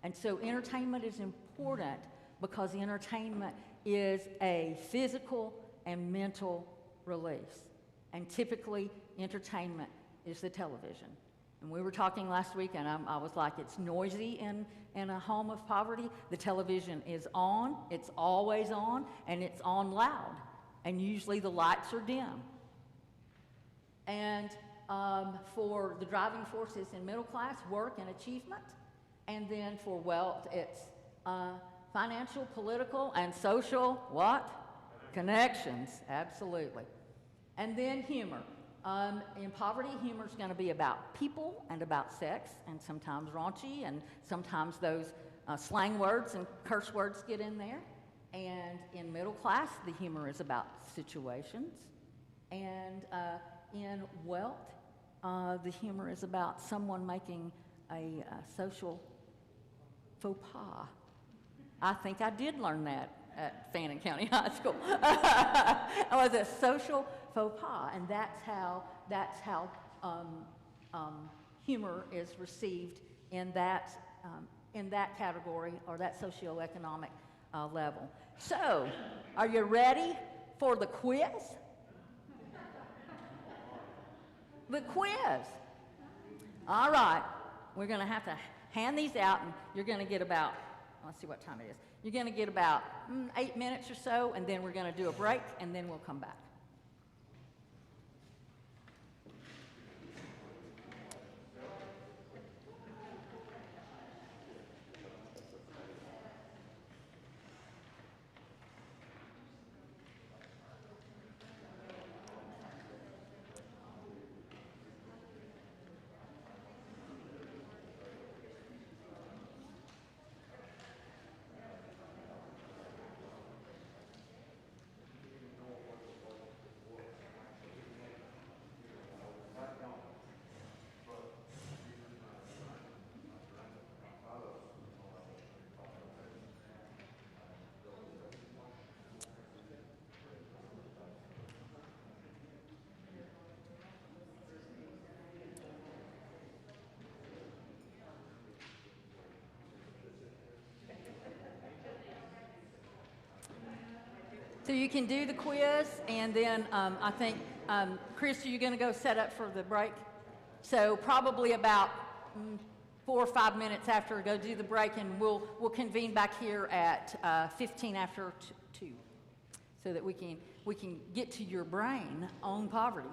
And so entertainment is important because entertainment is a physical and mental release. And typically, entertainment is the television. And we were talking last week, and I was like, it's noisy in a home of poverty. The television is on, it's always on, and it's on loud. And usually the lights are dim. And for the driving forces in middle class, work and achievement. And then for wealth, it's financial, political, and social, what? Connections, absolutely. And then humor. In poverty, humor is going to be about people and about sex, and sometimes raunchy, and sometimes those slang words and curse words get in there. And in middle class, the humor is about situations. And in wealth, the humor is about someone making a social faux pas. I think I did learn that at Fannin County High School. It was a social faux pas, and that's how humor is received in that category or that socioeconomic level. So, are you ready for the quiz? The quiz. All right, we're going to have to hand these out, and you're going to get about, let's see what time it is. You're going to get about 8 minutes or so, and then we're going to do a break, and then we'll come back. So you can do the quiz, and then I think, Chris, are you going to go set up for the break? So probably about 4 or 5 minutes after, go do the break, and we'll convene back here at 15 after 2, so that we can get to your brain on poverty.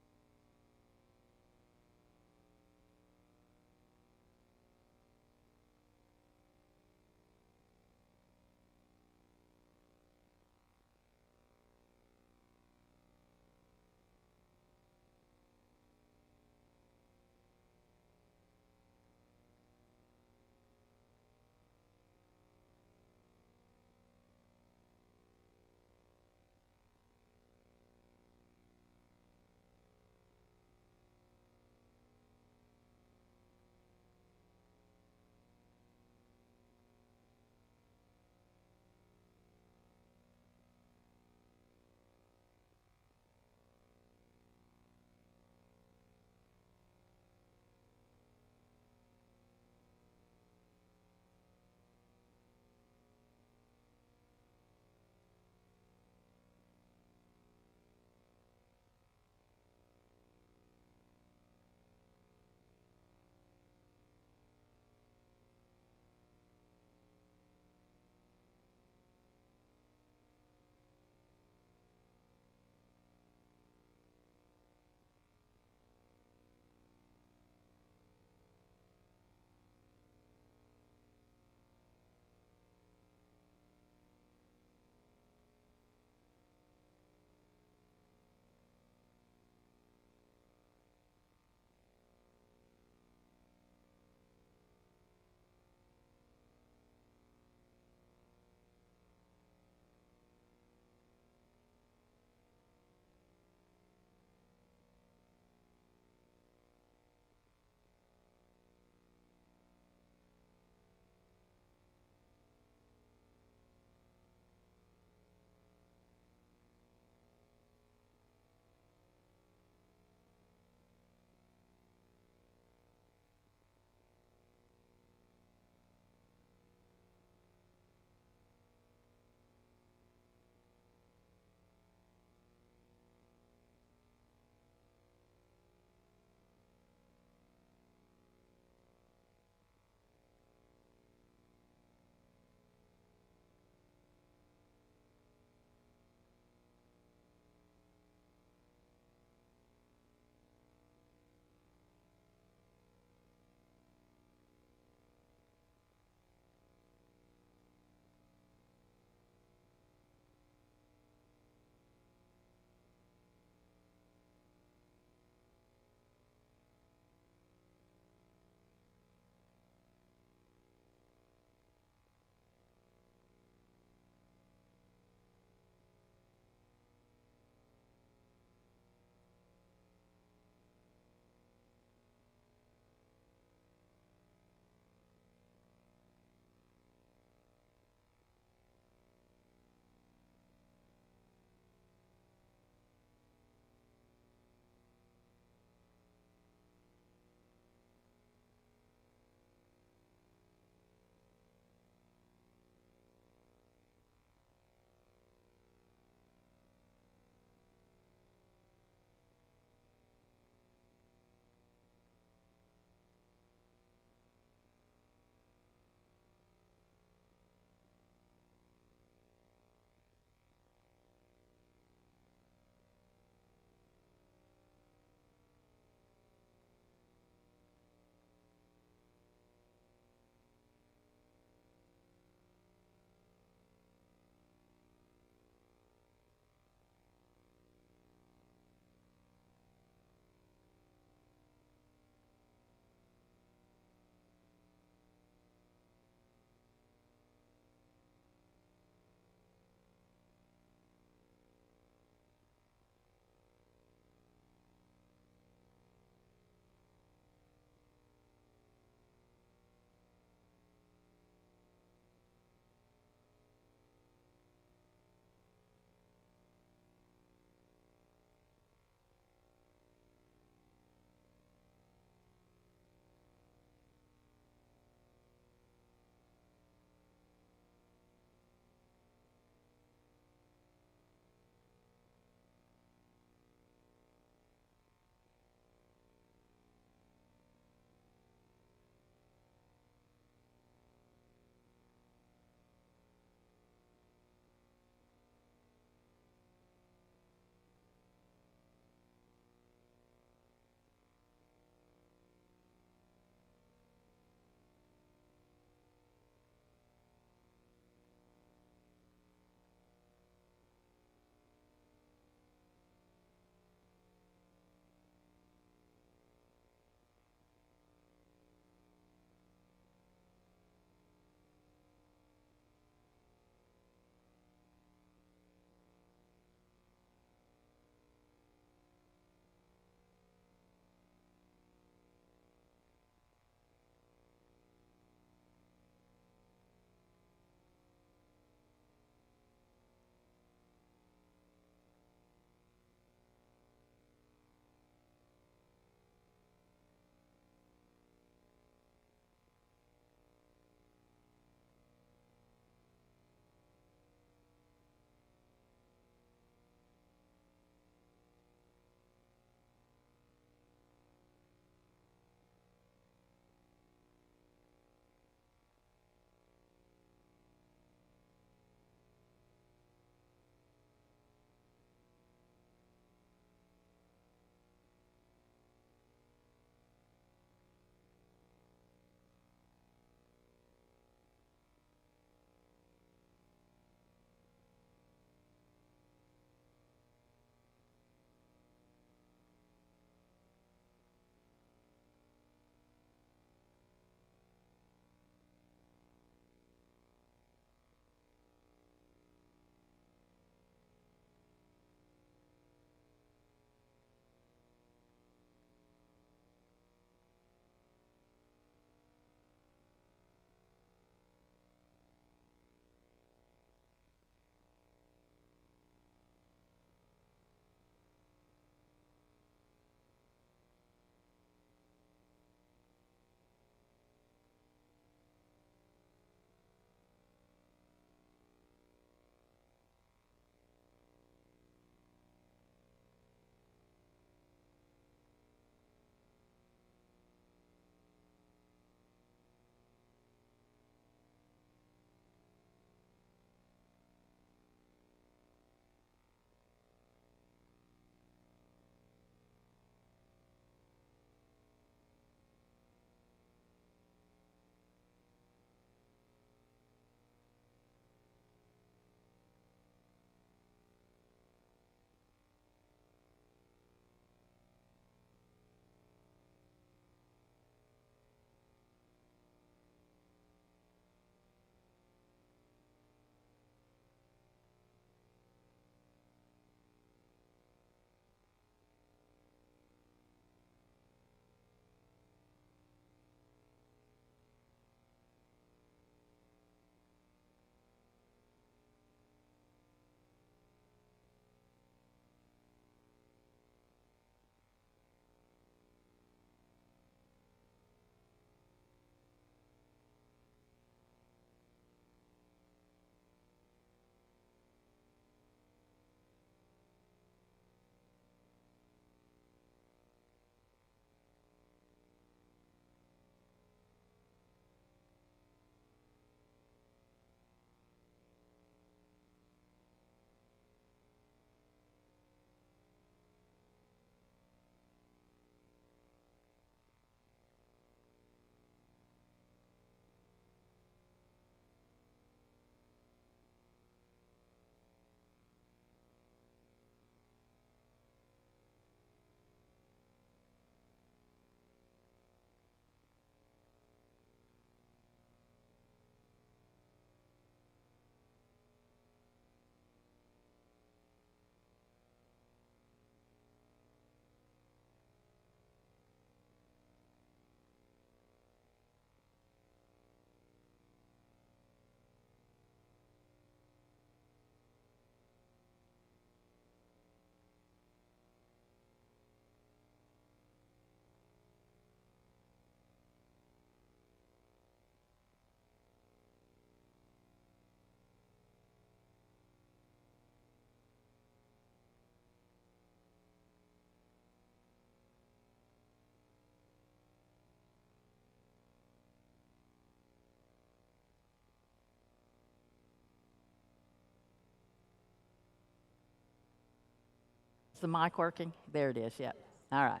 Is the mic working? There it is, yep. All right.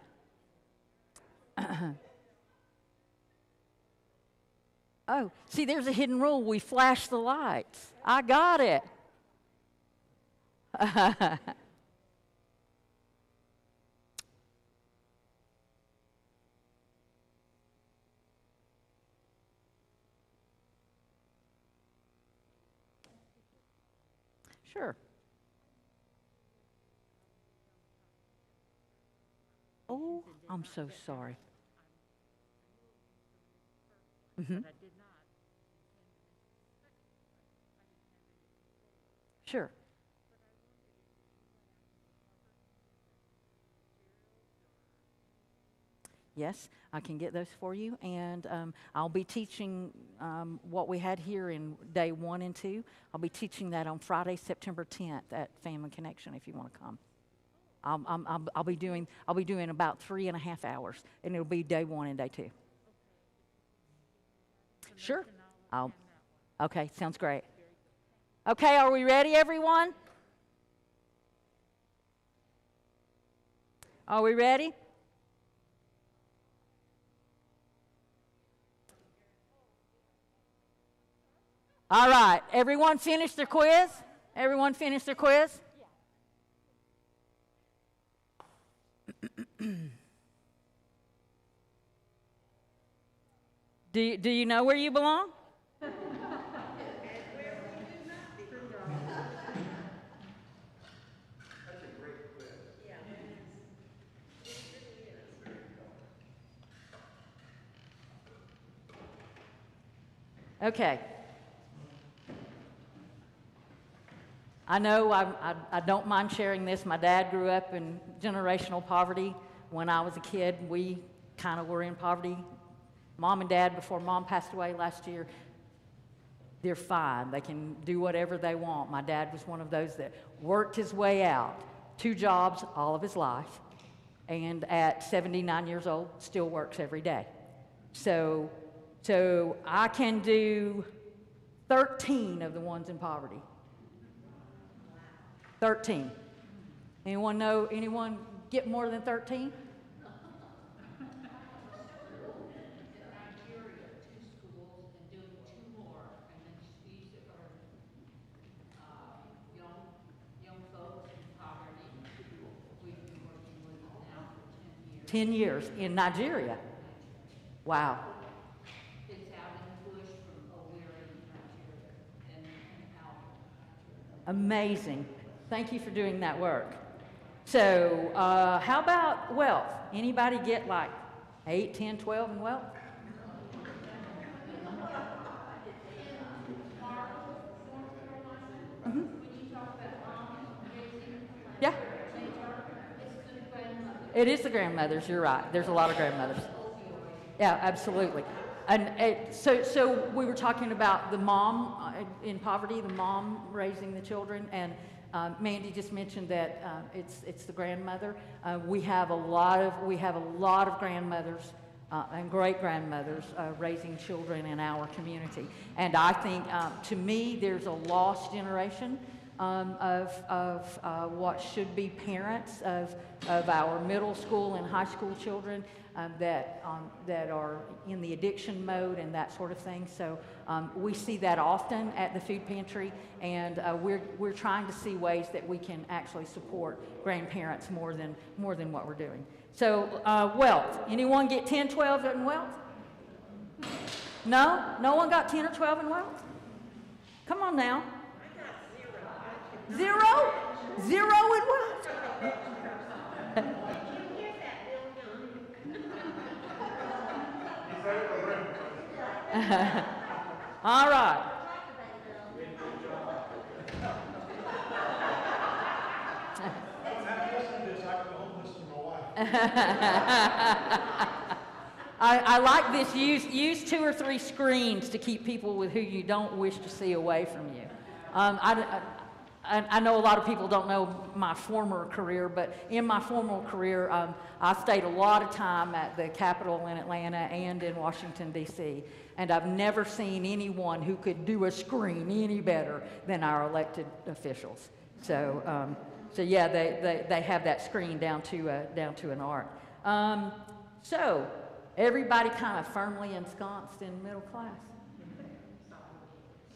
Oh, see, there's a hidden rule. We flash the lights. I got it. Sure. Oh, I'm so sorry. Mm-hmm. Sure. Yes, I can get those for you, and I'll be teaching what we had here in day 1 and 2. I'll be teaching that on Friday, September 10th at Family Connection. If you want to come, I'll be doing about 3.5 hours, and it'll be day 1 and day 2. Sure. Okay, sounds great. Okay, are we ready, everyone? Are we ready? All right, everyone finished their quiz? Everyone finished their quiz? Do you know where you belong? Okay. I know I don't mind sharing this. My dad grew up in generational poverty. When I was a kid, we kind of were in poverty. Mom and Dad, before Mom passed away last year, they're fine. They can do whatever they want. My dad was one of those that worked his way out. 2 jobs all of his life. And at 79 years old, still works every day. So I can do 13 of the ones in poverty. 13. Anyone get more than 13? Young folks in poverty. We've been working with them now for 10 years in Nigeria. Wow. It's out in the bush from Owerri, Nigeria, and out. Amazing. Thank you for doing that work. So how about wealth? Anybody get like 8, 10, 12 in wealth? Mm-hmm. Yeah. It is the grandmothers, you're right. There's a lot of grandmothers. Yeah, absolutely. And so we were talking about the mom in poverty, the mom raising the children, and Mandy just mentioned that it's the grandmother. We have a lot of grandmothers and great grandmothers raising children in our community, and I think to me there's a lost generation of what should be parents of our middle school and high school children that are in the addiction mode and that sort of thing. So we see that often at the food pantry, and we're trying to see ways that we can actually support grandparents more than what we're doing. So wealth. Anyone get 10, 12 in wealth? No? No one got 10 or 12 in wealth? Come on now. Zero? Zero in wealth? All right. I like this. Use 2 or 3 screens to keep people with who you don't wish to see away from you. I know a lot of people don't know my former career, but in my former career, I stayed a lot of time at the Capitol in Atlanta and in Washington, D.C., and I've never seen anyone who could do a screen any better than our elected officials. So So yeah, they have that screen down to an art. So everybody kind of firmly ensconced in middle class.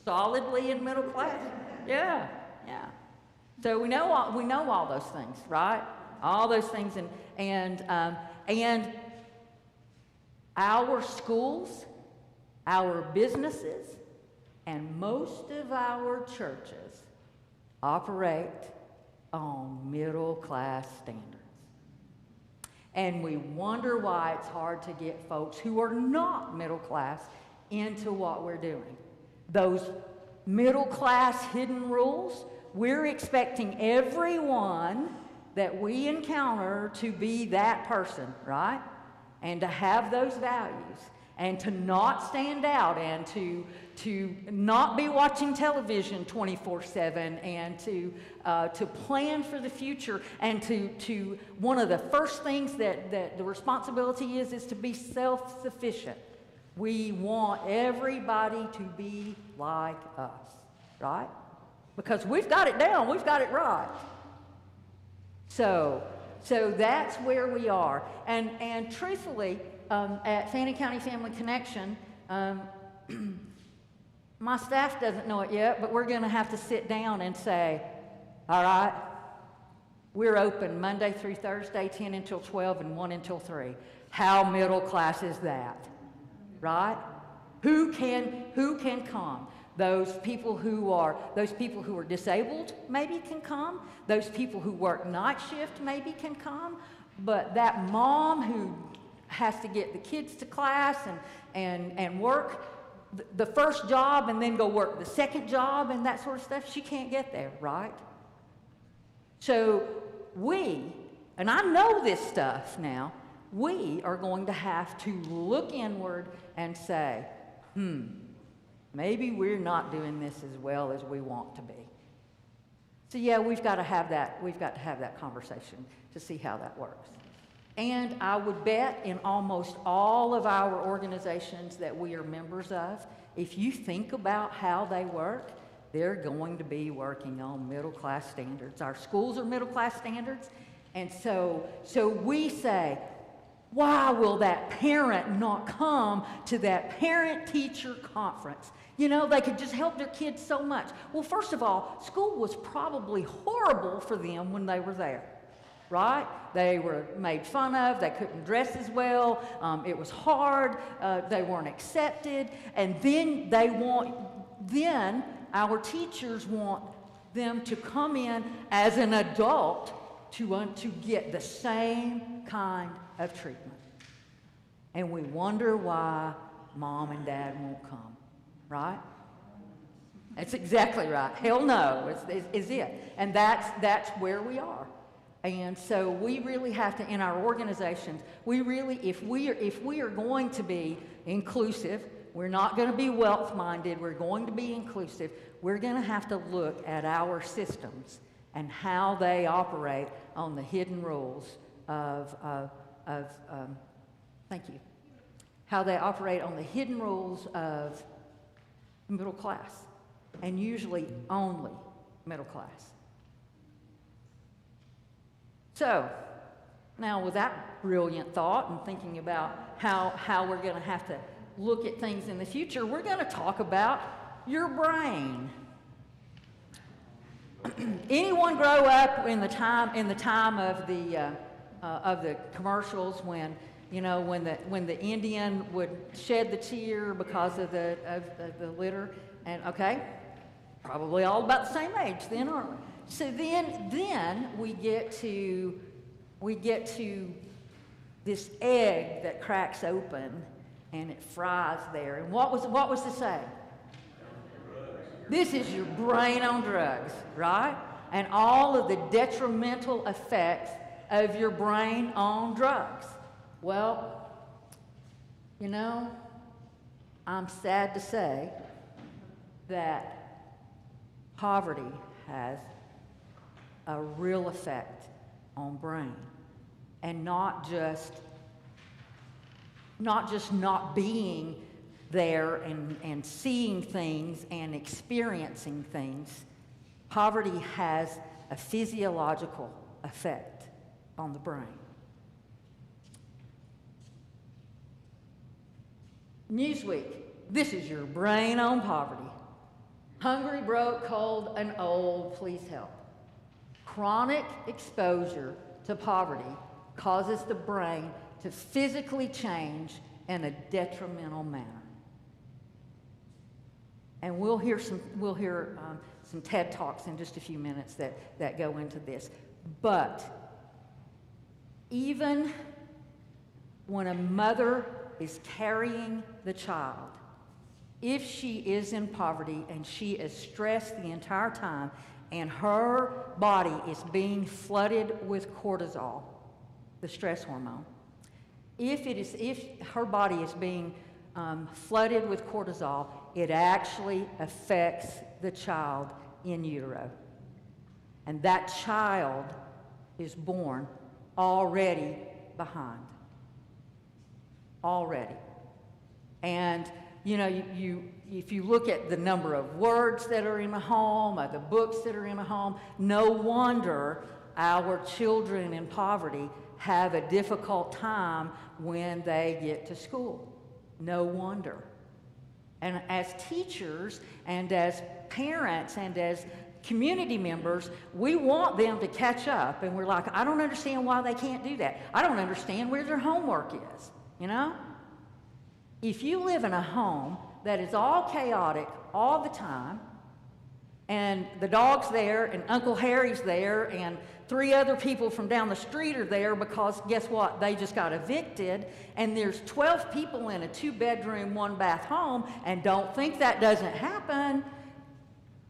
Solidly in middle class. Yeah, yeah. So we know all those things, right? All those things, and our schools, our businesses, and most of our churches operate on middle class standards. And we wonder why it's hard to get folks who are not middle class into what we're doing. Those middle class hidden rules, we're expecting everyone that we encounter to be that person, right? And to have those values, and to not stand out, and to not be watching television 24/7, and to plan for the future, and to one of the first things that the responsibility is to be self-sufficient. We want everybody to be like us, right? Because we've got it down, we've got it right. So that's where we are. And truthfully, at Fannin County Family Connection, my staff doesn't know it yet, but we're going to have to sit down and say, all right, we're open Monday through Thursday, 10 until 12 and 1 until 3. How middle class is that? Right? Who can come? Those people who are disabled maybe can come. Those people who work night shift maybe can come. But that mom who has to get the kids to class and work the first job and then go work the second job and that sort of stuff, she can't get there, right? So and I know this stuff now, we are going to have to look inward and say, maybe we're not doing this as well as we want to be. So yeah, we've got to have that conversation to see how that works. And I would bet in almost all of our organizations that we are members of, if you think about how they work, they're going to be working on middle class standards. Our schools are middle class standards. And so we say, why will that parent not come to that parent-teacher conference? You know, they could just help their kids so much. Well, first of all, school was probably horrible for them when they were there, right? They were made fun of. They couldn't dress as well. It was hard. They weren't accepted. And then our teachers want them to come in as an adult to get the same kind of treatment. And we wonder why mom and dad won't come, right? That's exactly right. Hell no is it. And that's where we are. And so we really have to, in our organizations, if we are going to be inclusive, we're not going to be wealth-minded, we're going to be inclusive, we're going to have to look at our systems and how they operate on the hidden rules thank you, how they operate on the hidden rules of middle class, and usually only middle class. So, now with that brilliant thought and thinking about how we're going to have to look at things in the future, we're going to talk about your brain. Anyone grow up in the time of the commercials when the Indian would shed the tear because of the litter? And okay, probably all about the same age then, aren't we? So then we get to this egg that cracks open and it fries there. And what was the saying? This is your brain on drugs, right? And all of the detrimental effects of your brain on drugs. Well, I'm sad to say that poverty has a real effect on brain, and not just not being there and seeing things and experiencing things. Poverty has a physiological effect on the brain. Newsweek, this is your brain on poverty. Hungry, broke, cold, and old, please help. Chronic exposure to poverty causes the brain to physically change in a detrimental manner. And we'll hear some TED Talks in just a few minutes that go into this. But even when a mother is carrying the child, if she is in poverty and she is stressed the entire time and her body is being flooded with cortisol, the stress hormone, if her body is being flooded with cortisol, it actually affects the child in utero. And that child is born already behind. Already. And, you know, if you look at the number of words that are in a home, or the books that are in a home, no wonder our children in poverty have a difficult time when they get to school. No wonder. And as teachers and as parents and as community members, we want them to catch up. And we're like, I don't understand why they can't do that. I don't understand where their homework is, you know? If you live in a home that is all chaotic all the time, and the dog's there, and Uncle Harry's there, and 3 other people from down the street are there because guess what? They just got evicted, and there's 12 people in a 2-bedroom, 1-bath home, and don't think that doesn't happen.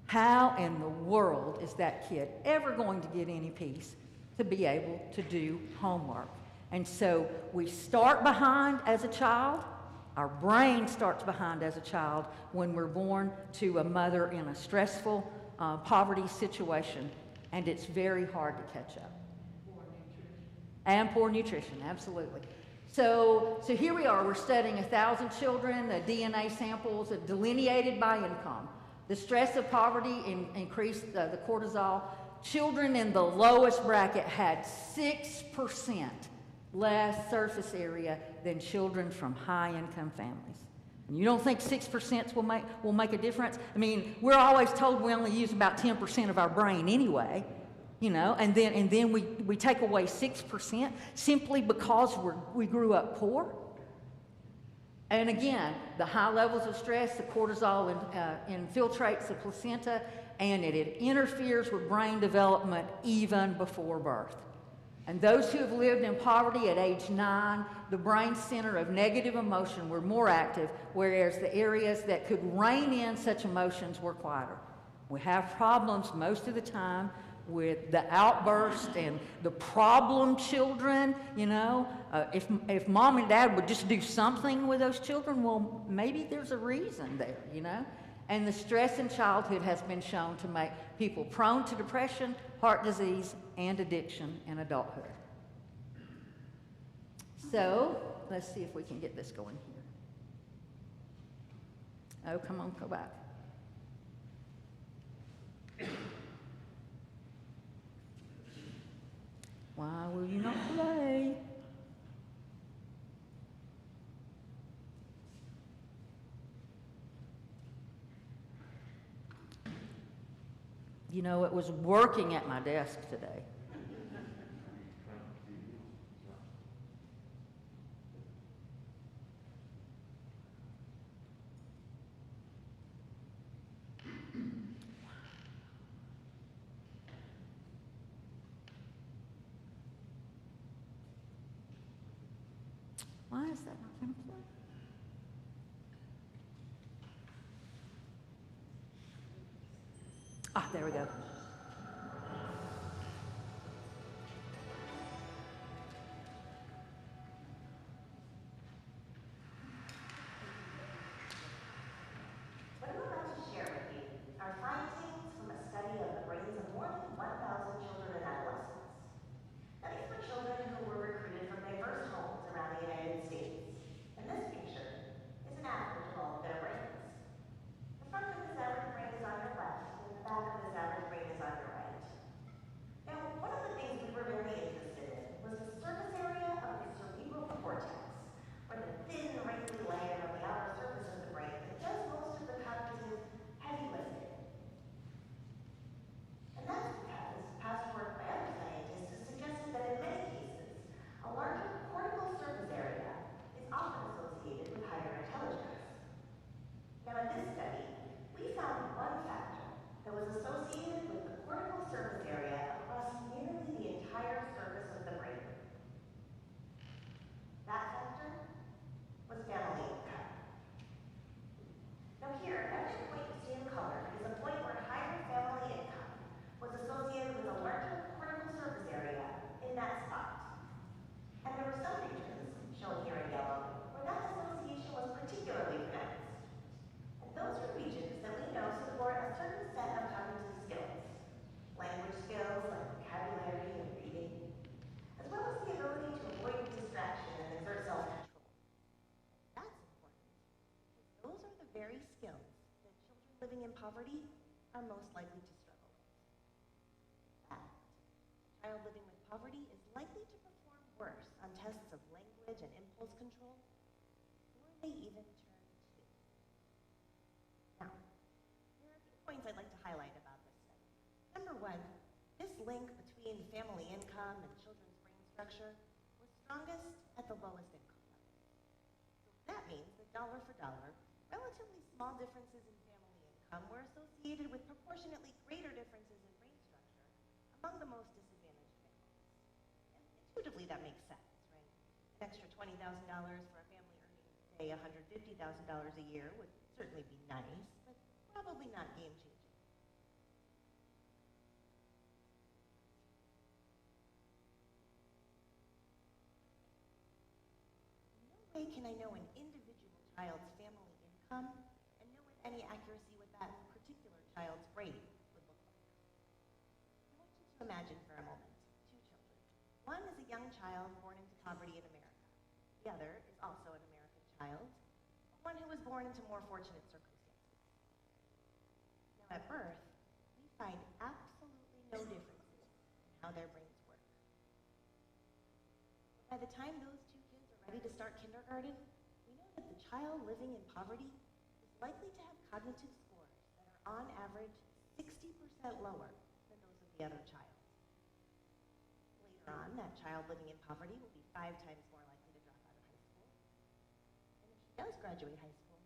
How in the world is that kid ever going to get any peace to be able to do homework? And so we start behind as a child. Our brain starts behind as a child when we're born to a mother in a stressful poverty situation, and it's very hard to catch up. Poor nutrition. And poor nutrition, absolutely. So here we are, we're studying 1,000 children, the DNA samples are delineated by income. The stress of poverty increased the cortisol. Children in the lowest bracket had 6% less surface area than children from high-income families. And you don't think 6% will make a difference? I mean, we're always told we only use about 10% of our brain anyway, you know, and then we take away 6% simply because we grew up poor. And again, the high levels of stress, the cortisol infiltrates the placenta, and it interferes with brain development even before birth. And those who have lived in poverty at age 9, the brain center of negative emotion were more active, whereas the areas that could rein in such emotions were quieter. We have problems most of the time with the outburst and the problem children, you know. If mom and dad would just do something with those children, well, maybe there's a reason there, you know. And the stress in childhood has been shown to make people prone to depression, heart disease, and addiction in adulthood. So, let's see if we can get this going here. Oh, come on, go back. Why will you not play? You know, it was working at my desk today. Why is that not going to play? Ah, there we go. What I'm about to share with you are findings from a study of the brains of more than 1,000 children and adolescents. Now, these were children who were recruited from diverse homes around the United States. And this picture is an average of all of their brains. The front of this average brain is on your left, and the back of this average brain is living in poverty are most likely to struggle with. In fact, a child living with poverty is likely to perform worse on tests of language and impulse control before they even turn 2. Now, there are a few points I'd like to highlight about this study. Number one, this link between family income and children's brain structure was strongest at the lowest income level. So that means that dollar for dollar, relatively small differences in family income were associated with proportionately greater differences in brain structure among the most disadvantaged families. And intuitively that makes sense, right? An extra $20,000 for a family earning, say, $150,000 a year would certainly be nice, but probably not game-changing. Way can I know an individual child's family income and know with any accuracy what that particular child's rate would look like? I want you to imagine for a moment 2 children. One is a young child born into poverty in America. The other is also an American child, but one who was born into more fortunate circumstances. Now at birth, we find absolutely no differences in how their brains work. But by the time those ready to start kindergarten, we know that the child living in poverty is likely to have cognitive scores that are on average 60% lower than those of the other child. Later on, that child living in poverty will be 5 times more likely to drop out of high school. And if she does graduate high school,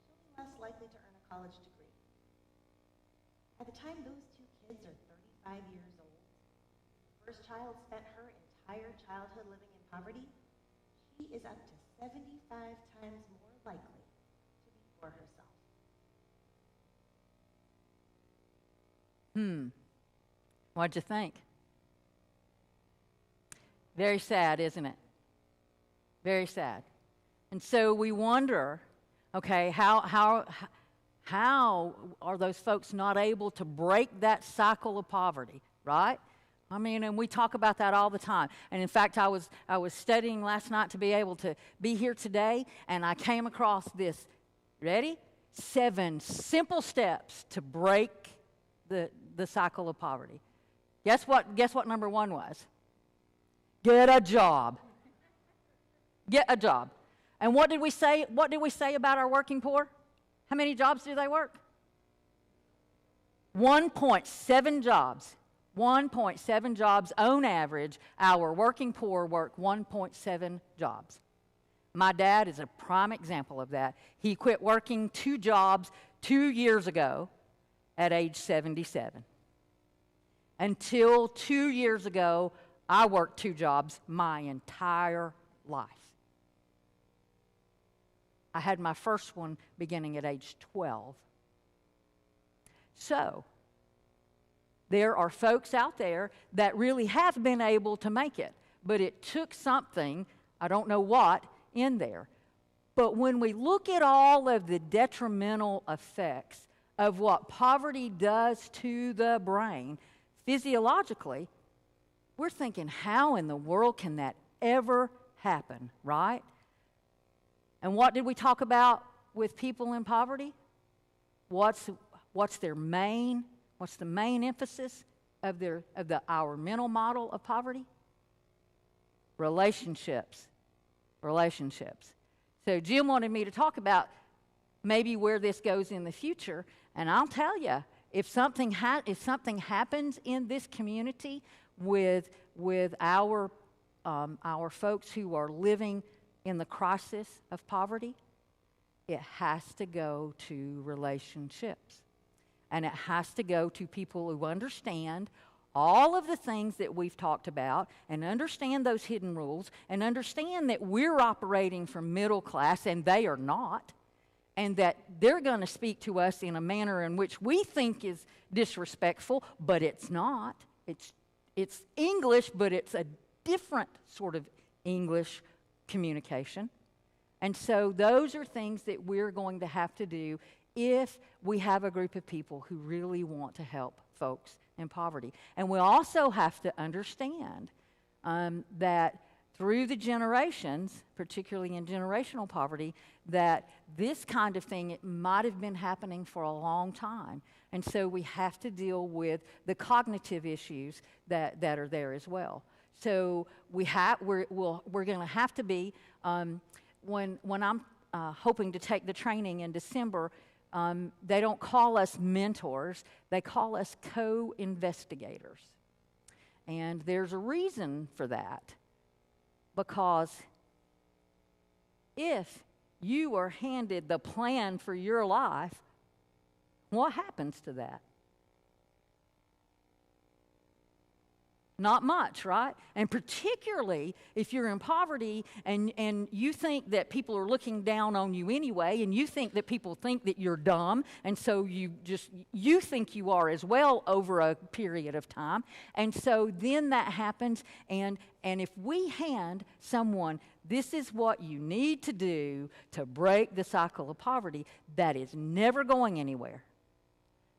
she'll be less likely to earn a college degree. By the time those 2 kids are 35 years old, the first child spent her entire childhood living in poverty, she is up to 75 times more likely to be poor herself. What'd you think? Very sad, isn't it? Very sad. And so we wonder, okay, how are those folks not able to break that cycle of poverty, right? I mean, and we talk about that all the time. And in fact, I was studying last night to be able to be here today, and I came across this, ready? 7 simple steps to break the cycle of poverty. Guess what number 1 was? Get a job. Get a job. And what did we say about our working poor? How many jobs do they work? 1.7 jobs. 1.7 jobs on average. Our working poor work 1.7 jobs. My dad is a prime example of that. He quit working 2 jobs 2 years ago at age 77. Until 2 years ago, I worked 2 jobs my entire life. I had my first one beginning at age 12. So, there are folks out there that really have been able to make it, but it took something, I don't know what, in there. But when we look at all of the detrimental effects of what poverty does to the brain, physiologically, we're thinking, how in the world can that ever happen, right? And what did we talk about with people in poverty? What's the main emphasis of our mental model of poverty? Relationships. So Jim wanted me to talk about maybe where this goes in the future, and I'll tell you, if something happens in this community with our folks who are living in the crisis of poverty, it has to go to relationships. And it has to go to people who understand all of the things that we've talked about and understand those hidden rules and understand that we're operating from middle class and they are not, and that they're going to speak to us in a manner in which we think is disrespectful, but it's not. It's English, but it's a different sort of English communication. And so those are things that we're going to have to do if we have a group of people who really want to help folks in poverty. And we also have to understand that through the generations, particularly in generational poverty, that this kind of thing, it might have been happening for a long time. And so we have to deal with the cognitive issues that are there as well. So we're going to have to be, when I'm hoping to take the training in December, they don't call us mentors, they call us co-investigators. And there's a reason for that, because if you are handed the plan for your life, what happens to that? Not much, right? And particularly if you're in poverty and you think that people are looking down on you anyway, and you think that people think that you're dumb, and so you think you are as well over a period of time. And so then that happens, and if we hand someone, this is what you need to do to break the cycle of poverty, that is never going anywhere.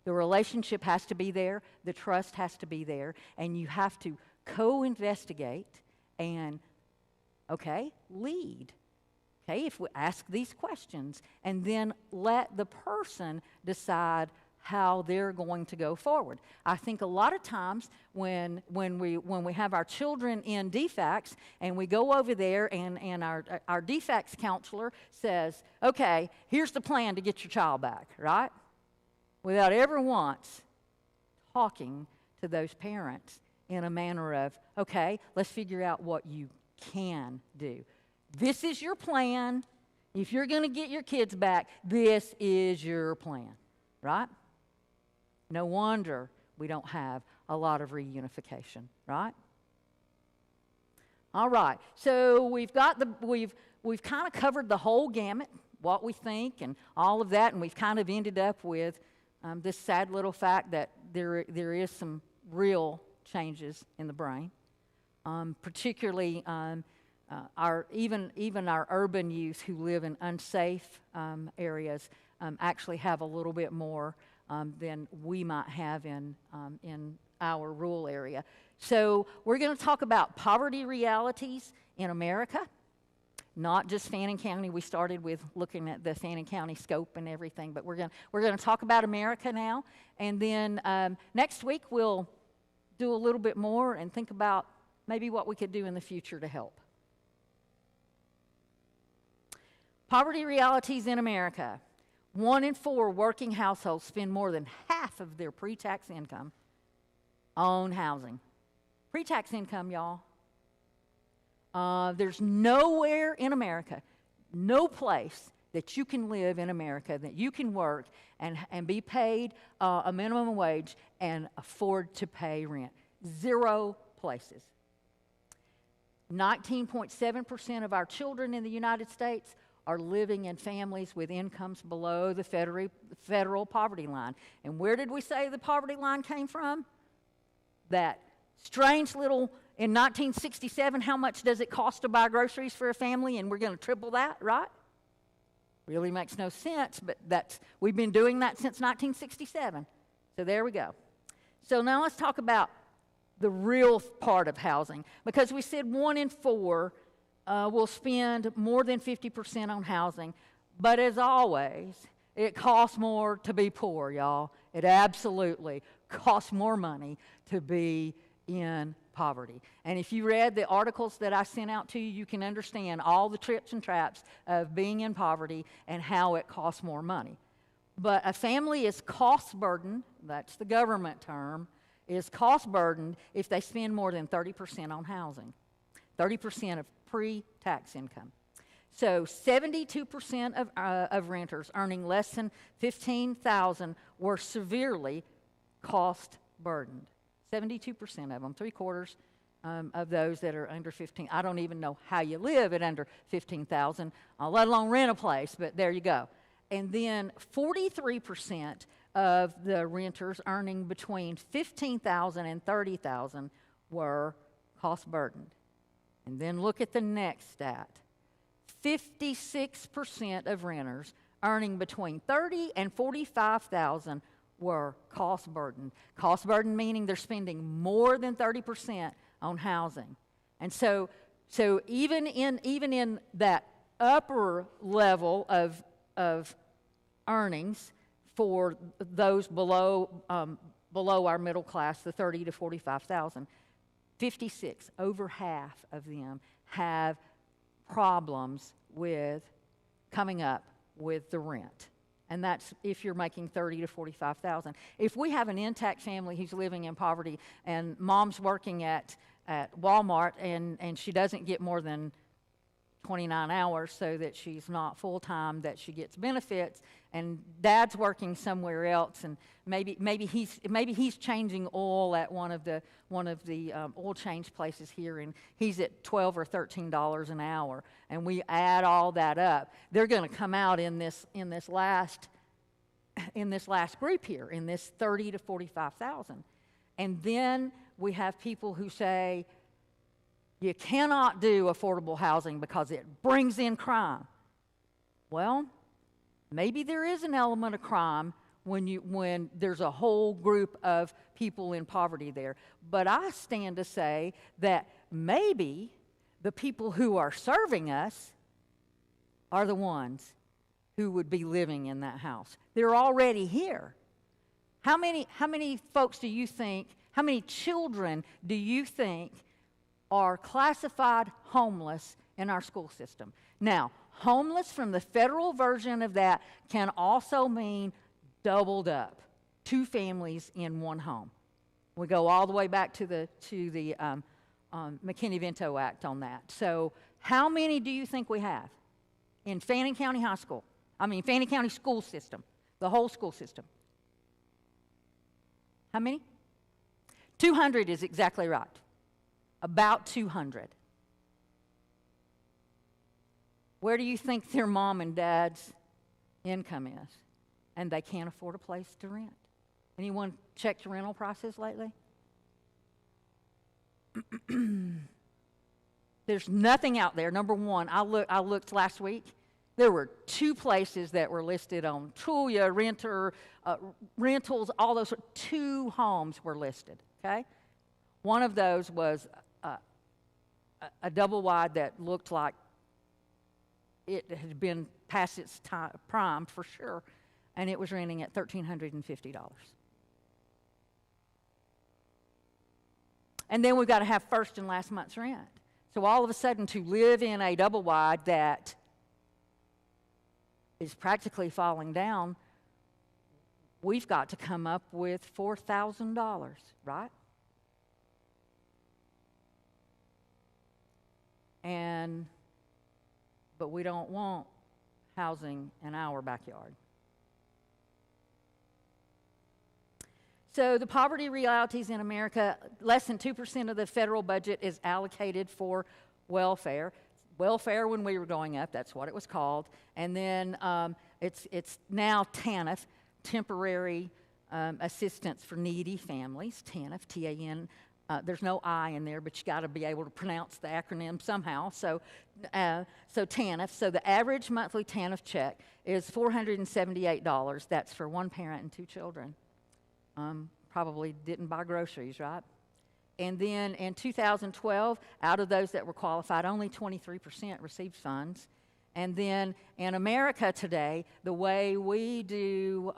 The relationship has to be there, the trust has to be there, and you have to co-investigate and, lead. If we ask these questions, and then let the person decide how they're going to go forward. I think a lot of times when we have our children in DFACS and we go over there and our DFACS counselor says, okay, here's the plan to get your child back, right? Without ever once talking to those parents in a manner of, okay, let's figure out what you can do. This is your plan. If you're going to get your kids back, this is your plan, right? No wonder we don't have a lot of reunification, right? All right, so we've kind of covered the whole gamut, what we think and all of that, and we've kind of ended up with this sad little fact that there is some real changes in the brain, particularly even our urban youth who live in unsafe areas actually have a little bit more than we might have in our rural area. So we're going to talk about poverty realities in America. Not just Fannin County. We started with looking at the Fannin County scope and everything, but we're going to talk about America now. And then next week we'll do a little bit more and think about maybe what we could do in the future to help. Poverty realities in America. 1 in 4 working households spend more than half of their pre-tax income on housing. Pre-tax income, y'all. There's nowhere in America, no place that you can live in America, that you can work and be paid a minimum wage and afford to pay rent. 0 places. 19.7% of our children in the United States are living in families with incomes below the federal poverty line. And where did we say the poverty line came from? That strange little... In 1967, how much does it cost to buy groceries for a family? And we're going to triple that, right? Really makes no sense, but we've been doing that since 1967. So there we go. So now let's talk about the real part of housing. Because we said 1 in 4 will spend more than 50% on housing. But as always, it costs more to be poor, y'all. It absolutely costs more money to be in poverty. And if you read the articles that I sent out to you, you can understand all the trips and traps of being in poverty and how it costs more money. But a family is cost burdened, that's the government term, is cost burdened if they spend more than 30% on housing. 30% of pre-tax income. So 72% of renters earning less than $15,000 were severely cost burdened. 72% of them, 3/4 of those that are under 15. I don't even know how you live at under 15,000, let alone rent a place, but there you go. And then 43% of the renters earning between $15,000 and $30,000 were cost burdened. And then look at the next stat. 56% of renters earning between $30,000 and $45,000 were cost burdened. Cost burdened meaning they're spending more than 30% on housing. And so So even in that upper level of earnings for those below our middle class, the 30 to 45,000, 56, over half of them have problems with coming up with the rent. And that's if you're making 30 to 45,000. If we have an intact family who's living in poverty and mom's working at Walmart and she doesn't get more than 29 hours so that she's not full-time, that she gets benefits, and dad's working somewhere else, and maybe he's changing oil at one of the oil change places here, and he's at $12 or $13 an hour, and we add all that up, they're going to come out in this last group here, in this 30 to 45,000. And then we have people who say, you cannot do affordable housing because it brings in crime. Well, maybe there is an element of crime when there's a whole group of people in poverty there. But I stand to say that maybe the people who are serving us are the ones who would be living in that house. They're already here. How many folks do you think, how many children do you think are classified homeless in our school system? Now, homeless from the federal version of that can also mean doubled up, 2 families in one home. We go all the way back to the McKinney-Vento Act on that. So how many do you think we have in Fannin County Fannin County school system, the whole school system? How many? 200 is exactly right. About 200. Where do you think their mom and dad's income is? And they can't afford a place to rent. Anyone checked rental prices lately? There's nothing out there. Number one, I looked last week. There were 2 places that were listed on Trulia, Rentals, all those. 2 homes were listed, okay? One of those was a double wide that looked like it had been past its time, prime for sure, and it was renting at $1,350. And then we've got to have first and last month's rent. So all of a sudden, to live in a double wide that is practically falling down, we've got to come up with $4,000, right? But we don't want housing in our backyard. So the poverty realities in America, less than 2% of the federal budget is allocated for welfare. Welfare when we were growing up, that's what it was called. And then it's now TANF, Temporary Assistance for Needy Families, TANF, T-A-N. There's no I in there, but you got to be able to pronounce the acronym somehow. So TANF. So the average monthly TANF check is $478. That's for 1 parent and 2 children. Probably didn't buy groceries, right? And then in 2012, out of those that were qualified, only 23% received funds. And then in America today, the way we do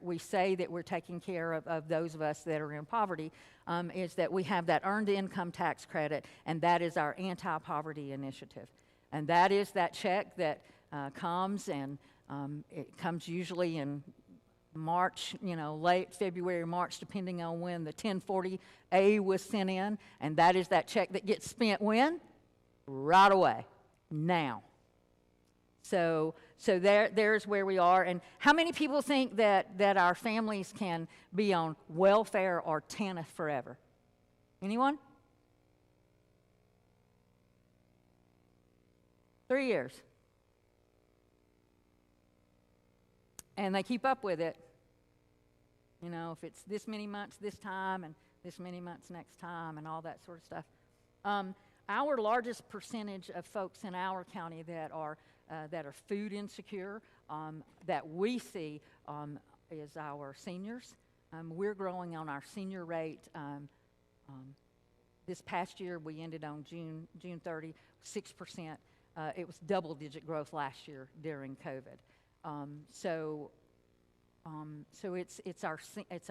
we say that we're taking care of those of us that are in poverty is that we have that earned income tax credit, and that is our anti-poverty initiative. And that is that check that comes, and it comes usually in March, late February, March, depending on when the 1040A was sent in, and that is that check that gets spent when? Right away, now. So there's where we are. And how many people think that our families can be on welfare or TANF forever? Anyone? 3 years. And they keep up with it. If it's this many months this time and this many months next time and all that sort of stuff. Our largest percentage of folks in our county that are food insecure, that we see is our seniors. We're growing on our senior rate this past year, we ended on June 30, 6%. It was double-digit growth last year during COVID. So it's our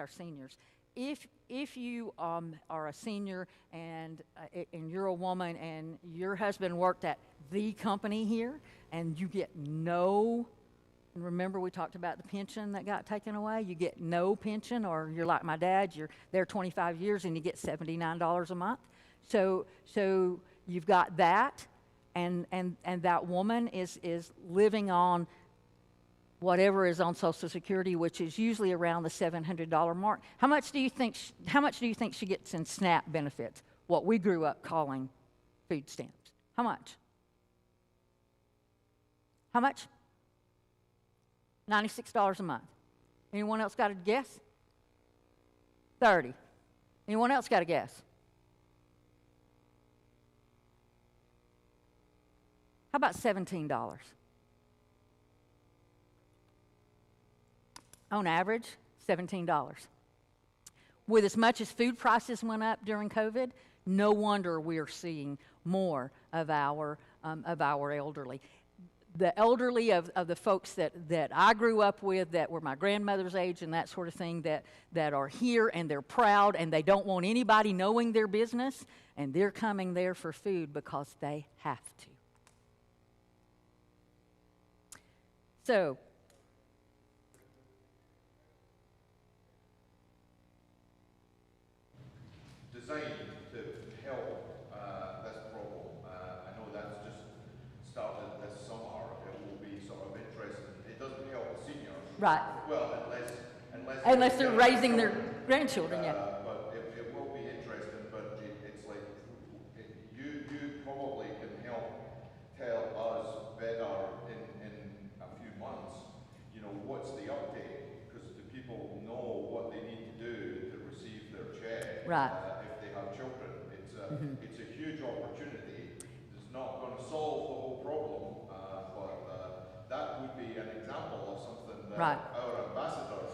seniors. If you are a senior and you're a woman and your husband worked at the company here and you get no, and remember we talked about the pension that got taken away, you get no pension, or you're like my dad, you're there 25 years and you get $79 a month. So you've got that, and that woman is living on whatever is on Social Security, which is usually around the $700 mark. How much do you think she gets in SNAP benefits? What we grew up calling food stamps. How much? How much? $96 a month. Anyone else got a guess? 30. Anyone else got a guess? How about $17? On average, $17. With as much as food prices went up during COVID, no wonder we are seeing more of our elderly. The elderly of the folks that I grew up with, that were my grandmother's age and that sort of thing, that are here and they're proud and they don't want anybody knowing their business, and they're coming there for food because they have to. So, designed to help this problem. I know that's just started this summer. It will be sort of interesting. It doesn't help the seniors. right, Well, unless they're raising their grandchildren, yeah. But it will be interesting. But it's like you probably can help tell us better in a few months. You know, what's the update? Because the people know what they need to do to receive their check. Right. If they have children, it's a huge opportunity. It's not going to solve the whole problem, but that would be an example of something that Right. our ambassadors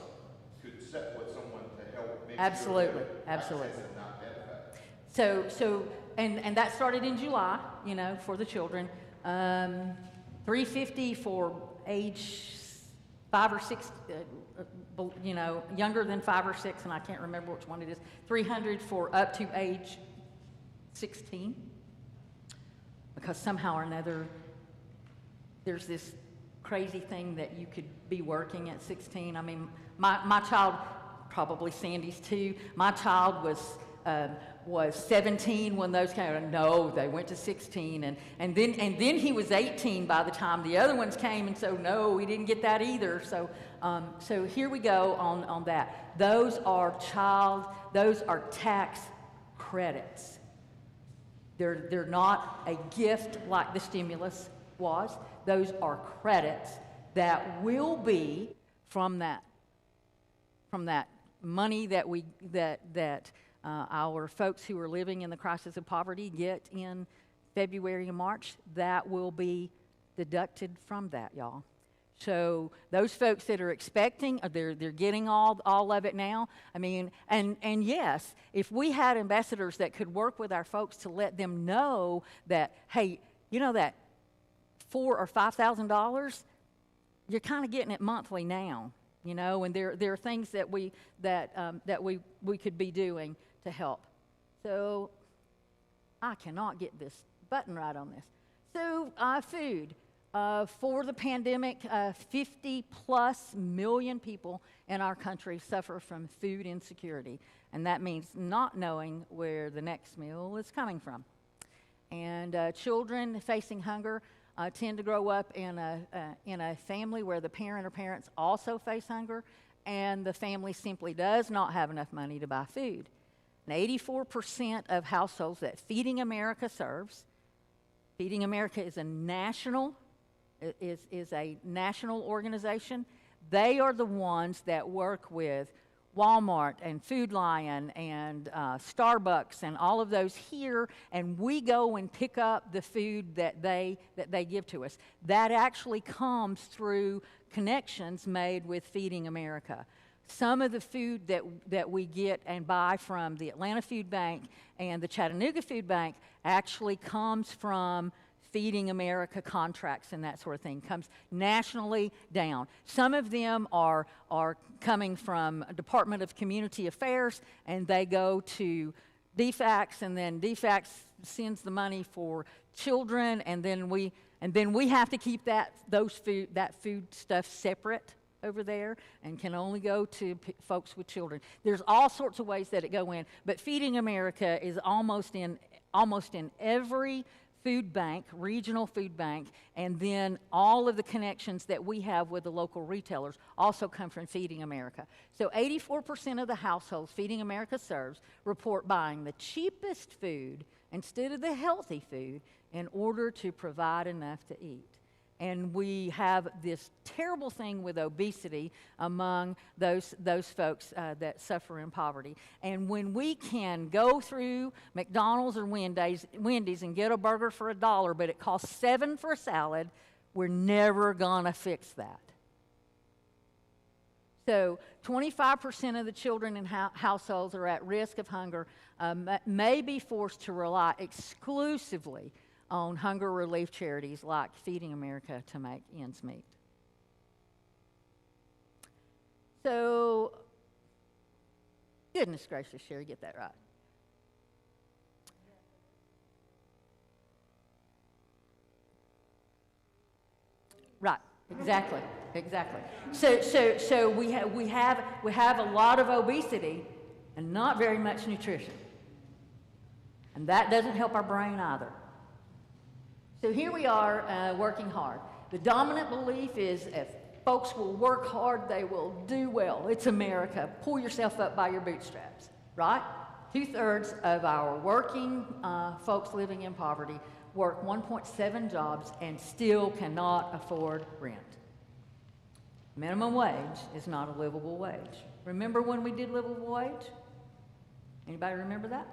could sit with someone to help make Absolutely, sure they're absolutely. accessing that benefit. So and that started in July, you know, for the children. $350 for age 5 or 6, you know, younger than 5 or 6, and I can't remember which one it is. $300 for up to age 16, because somehow or another there's this crazy thing that you could be working at 16. I mean, my child, probably Sandy's too, my child was 17 when those came. No, they went to 16, and then he was 18 by the time the other ones came, and so no, we didn't get that either. So here we go on that. Those are tax credits. They're not a gift like the stimulus was. Those are credits that will be from that money that our folks who are living in the crisis of poverty get in February and March. That will be deducted from that, y'all. So those folks that are expecting, they're getting all of it now. I mean, and yes, if we had ambassadors that could work with our folks to let them know that, hey, you know that $4,000 or $5,000, you're kind of getting it monthly now, you know, and there are things that we could be doing to help. So I cannot get this button right on this. So food. For the pandemic, 50+ million people in our country suffer from food insecurity, and that means not knowing where the next meal is coming from. And children facing hunger tend to grow up in a family where the parent or parents also face hunger, and the family simply does not have enough money to buy food. And 84% of households that Feeding America serves, Feeding America is a national organization. They are the ones that work with Walmart and Food Lion and Starbucks and all of those here, and we go and pick up the food that they give to us. That actually comes through connections made with Feeding America. some of the food that we get and buy from the Atlanta Food Bank and the Chattanooga Food Bank actually comes from Feeding America contracts and that sort of thing, comes nationally down. Some of them are coming from Department of Community Affairs, and they go to DFACS, and then DFACS sends the money for children, and then we have to keep that food stuff separate over there and can only go to folks with children. There's all sorts of ways that it go in, but Feeding America is almost in every food bank, regional food bank, and then all of the connections that we have with the local retailers also come from Feeding America. So 84% of the households Feeding America serves report buying the cheapest food instead of the healthy food in order to provide enough to eat. And we have this terrible thing with obesity among those folks that suffer in poverty. And when we can go through McDonald's or Wendy's and get a burger for $1, but it costs $7 for a salad, we're never gonna fix that. So 25% of the children in households are at risk of hunger, may be forced to rely exclusively on hunger relief charities like Feeding America to make ends meet. So, goodness gracious, Sherry, get that right. Right, exactly. So we have a lot of obesity and not very much nutrition, and that doesn't help our brain either. So here we are working hard. The dominant belief is if folks will work hard, they will do well. It's America. Pull yourself up by your bootstraps, right? 2/3 of our working folks living in poverty work 1.7 jobs and still cannot afford rent. Minimum wage is not a livable wage. Remember when we did livable wage? Anybody remember that?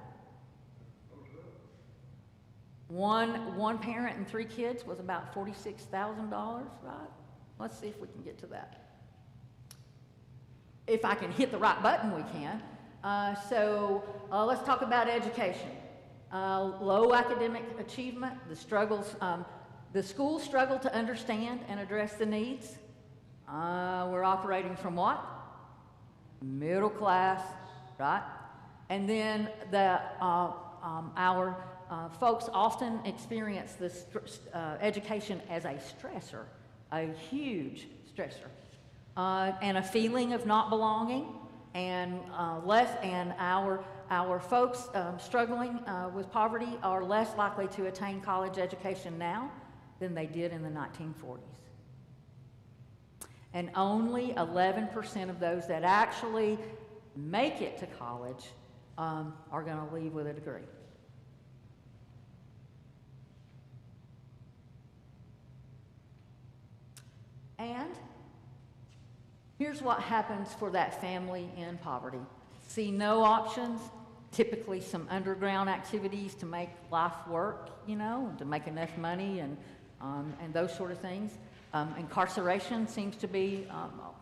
One parent and 3 kids was about $46,000, right? Let's see if we can get to that. If I can hit the right button, we can. So let's talk about education. Low academic achievement, the schools struggle to understand and address the needs. We're operating from what? Middle class, right? And then our folks often experience this education as a stressor, a huge stressor, and a feeling of not belonging, and our folks struggling with poverty are less likely to attain college education now than they did in the 1940s. And only 11% of those that actually make it to college are going to leave with a degree. And here's what happens for that family in poverty. See no options, typically some underground activities to make life work, to make enough money and those sort of things. Incarceration seems to be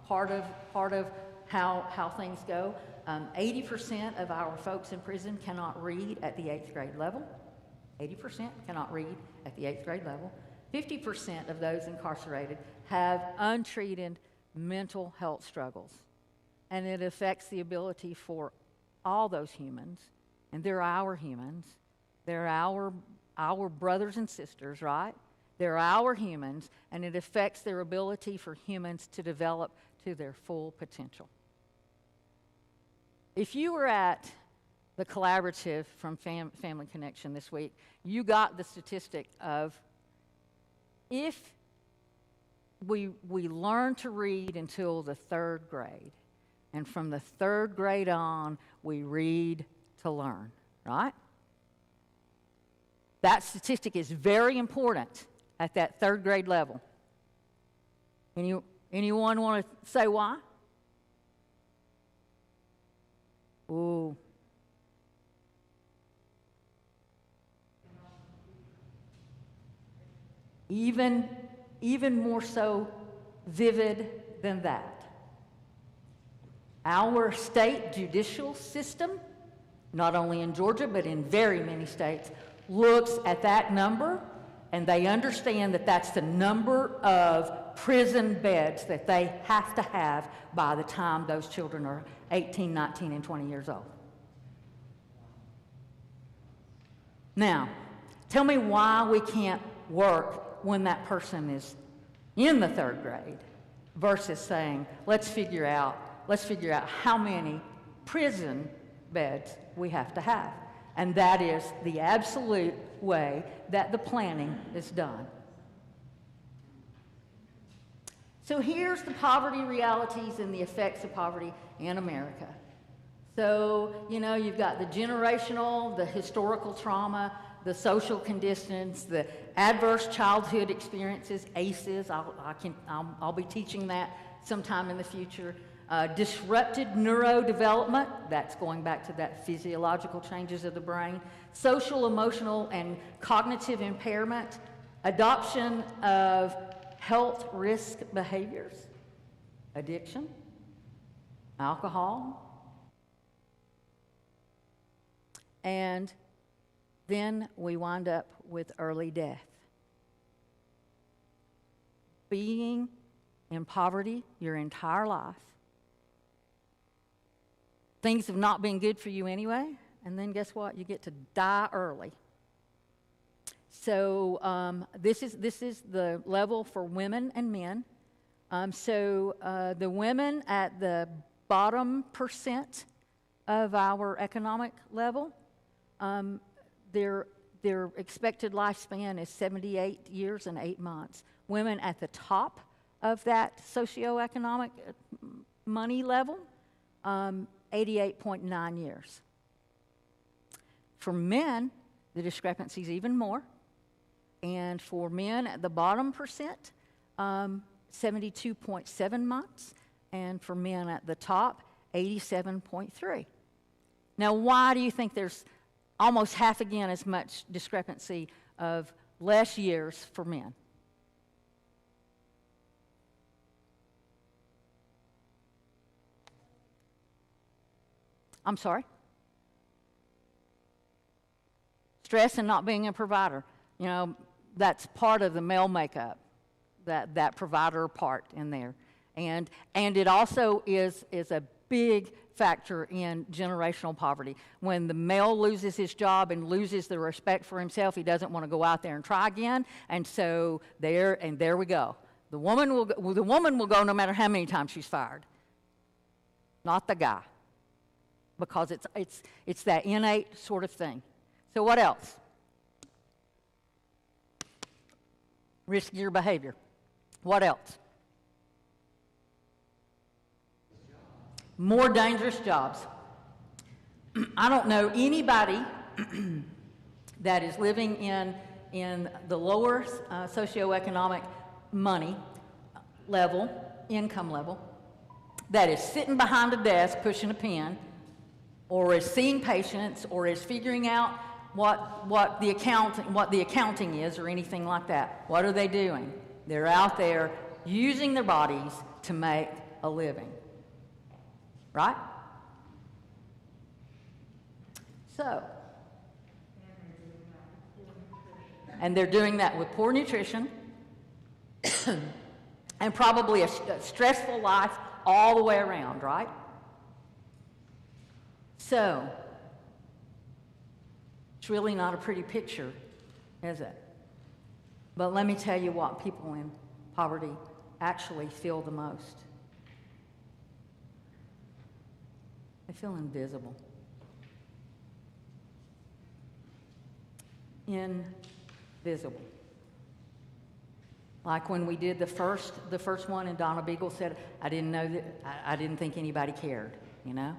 part of how things go. 80% of our folks in prison cannot read at the 8th grade level. 80% cannot read at the 8th grade level. 50% of those incarcerated have untreated mental health struggles. And it affects the ability for all those humans, and they're our humans. They're our brothers and sisters, right? They're our humans, and it affects their ability for humans to develop to their full potential. If you were at the collaborative from Family Connection this week, you got the statistic of if we learn to read until the 3rd grade, and from the 3rd grade on, we read to learn, right? That statistic is very important at that 3rd grade level. Anyone want to say why? Ooh. Even more so vivid than that. Our state judicial system, not only in Georgia, but in very many states, looks at that number, and they understand that that's the number of prison beds that they have to have by the time those children are 18, 19, and 20 years old. Now, tell me why we can't work when that person is in the 3rd grade versus saying, let's figure out how many prison beds we have to have. And that is the absolute way that the planning is done. So here's the poverty realities and the effects of poverty in America. So, you know, you've got the generational, the historical trauma, the social conditions, the adverse childhood experiences, ACEs. I'll be teaching that sometime in the future. Disrupted neurodevelopment, that's going back to that physiological changes of the brain. Social, emotional, and cognitive impairment. Adoption of health risk behaviors. Addiction. Alcohol. And then we wind up with early death. Being in poverty your entire life. Things have not been good for you anyway, and then guess what? You get to die early. So this is the level for women and men. The women at the bottom percent of our economic level, their expected lifespan is 78 years and 8 months. Women at the top of that socioeconomic money level, 88.9 years. For men, the discrepancy is even more. And for men at the bottom percent, 72.7 months. And for men at the top, 87.3. Now, why do you think there's almost half again as much discrepancy of less years for men? I'm sorry? Stress and not being a provider. You know, that's part of the male makeup, that provider part in there. And it also is a big factor in generational poverty. When the male loses his job and loses the respect for himself, he doesn't want to go out there and try again. And so there we go. The woman will go no matter how many times she's fired. Not the guy. Because it's that innate sort of thing. So what else? Riskier behavior. What else? More dangerous jobs. I don't know anybody that is living in the lower socioeconomic money level, income level, that is sitting behind a desk pushing a pen, or is seeing patients, or is figuring out what the accounting is, or anything like that. What are they doing? They're out there using their bodies to make a living. Right? So, and they're doing that with poor nutrition and probably a stressful life all the way around, right? So, it's really not a pretty picture, is it? But let me tell you what people in poverty actually feel the most. They feel invisible. Invisible. Like when we did the first one, and Donna Beagle said, I didn't think anybody cared, you know?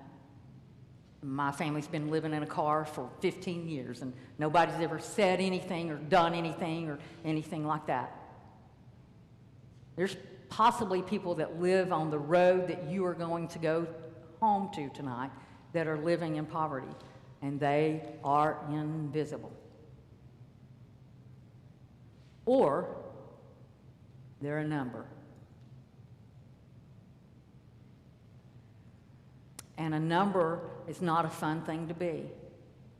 My family's been living in a car for 15 years, and nobody's ever said anything or done anything or anything like that. There's possibly people that live on the road that you are going to go home to tonight that are living in poverty, and they are invisible. Or they're a number. And a number is not a fun thing to be,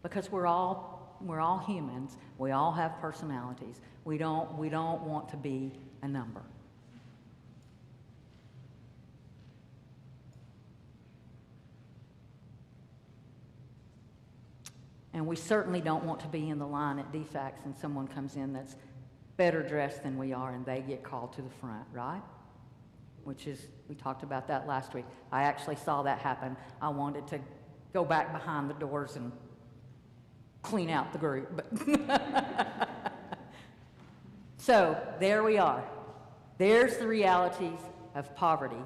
because we're all humans. We all have personalities. We don't want to be a number. And we certainly don't want to be in the line at DFACS and someone comes in that's better dressed than we are and they get called to the front, right? Which is, we talked about that last week. I actually saw that happen. I wanted to go back behind the doors and clean out the group. But so there we are. There's the realities of poverty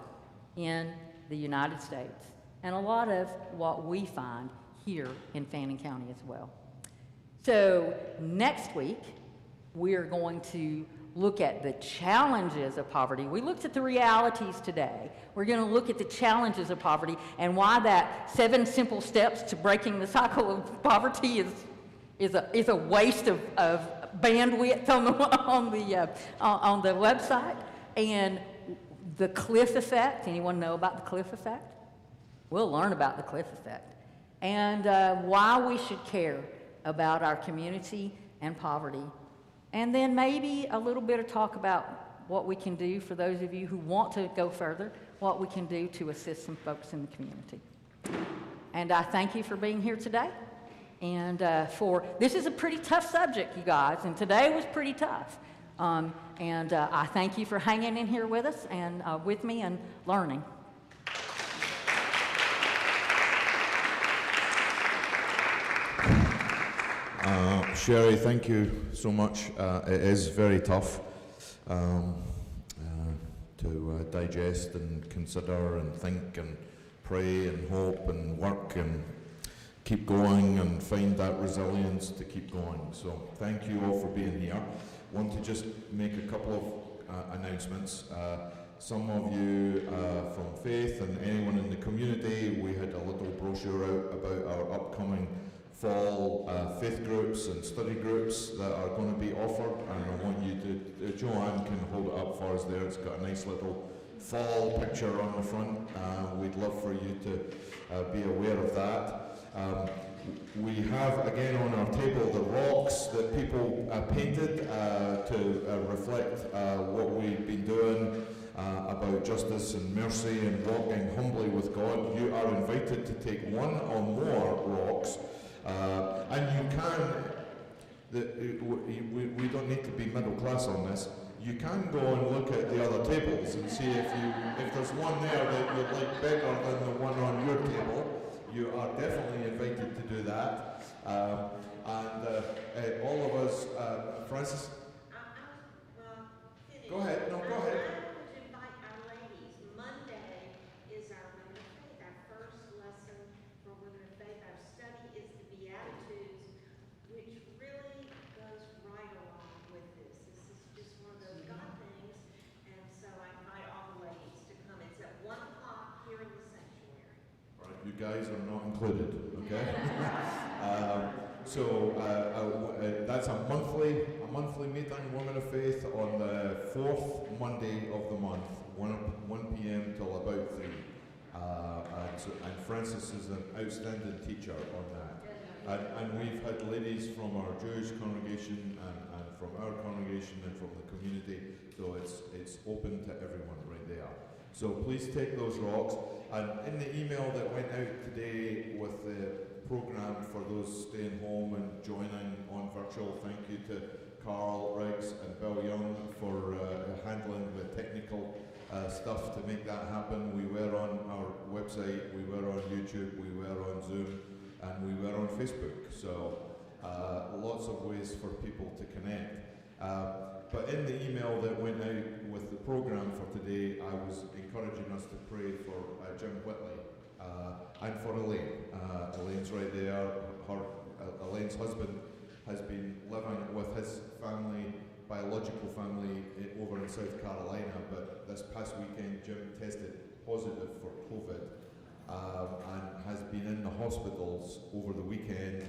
in the United States and a lot of what we find here in Fannin County as well. So next week, we're going to look at the challenges of poverty. We looked at the realities today. We're going to look at the challenges of poverty and why that 7 simple steps to breaking the cycle of poverty is a waste of bandwidth on the website. And the cliff effect. Anyone know about the cliff effect? We'll learn about the cliff effect. And why we should care about our community and poverty. And then maybe a little bit of talk about what we can do for those of you who want to go further, what we can do to assist some folks in the community. And I thank you for being here today. And this is a pretty tough subject, you guys, and today was pretty tough. I thank you for hanging in here with us and with me and learning. Sherry, thank you so much. It is very tough to digest and consider and think and pray and hope and work and keep going and find that resilience to keep going. So thank you all for being here. I want to just make a couple of announcements. Some of you from Faith and anyone in the community, we had a little brochure out about our upcoming fall faith groups and study groups that are going to be offered, and I want you to, Joanne can hold it up for us there. It's got a nice little fall picture on the front. We'd love for you to be aware of that. We have again on our table the rocks that people painted to reflect what we've been doing about justice and mercy and walking humbly with God. You are invited to take one or more rocks. And you can, we don't need to be middle class on this, you can go and look at the other tables and see if there's one there that you'd like better than the one on your table. You are definitely invited to do that. And all of us, Francis? Go ahead, no, go ahead. You guys are not included, okay? That's a monthly meeting, Women of Faith, on the 4th Monday of the month, 1 p.m. till about 3. And Francis is an outstanding teacher on that. And we've had ladies from our Jewish congregation and from our congregation and from the community, so it's open to everyone right there. So please take those rocks. And in the email that went out today with the program for those staying home and joining on virtual, thank you to Carl Riggs and Bill Young for handling the technical stuff to make that happen. We were on our website, we were on YouTube, we were on Zoom, and we were on Facebook. So lots of ways for people to connect. But in the email that went out with the program for today, I was encouraging us to pray for Jim Whitley and for Elaine. Elaine's right there. Elaine's husband has been living with his family, biological family, over in South Carolina, but this past weekend Jim tested positive for COVID and has been in the hospitals over the weekend.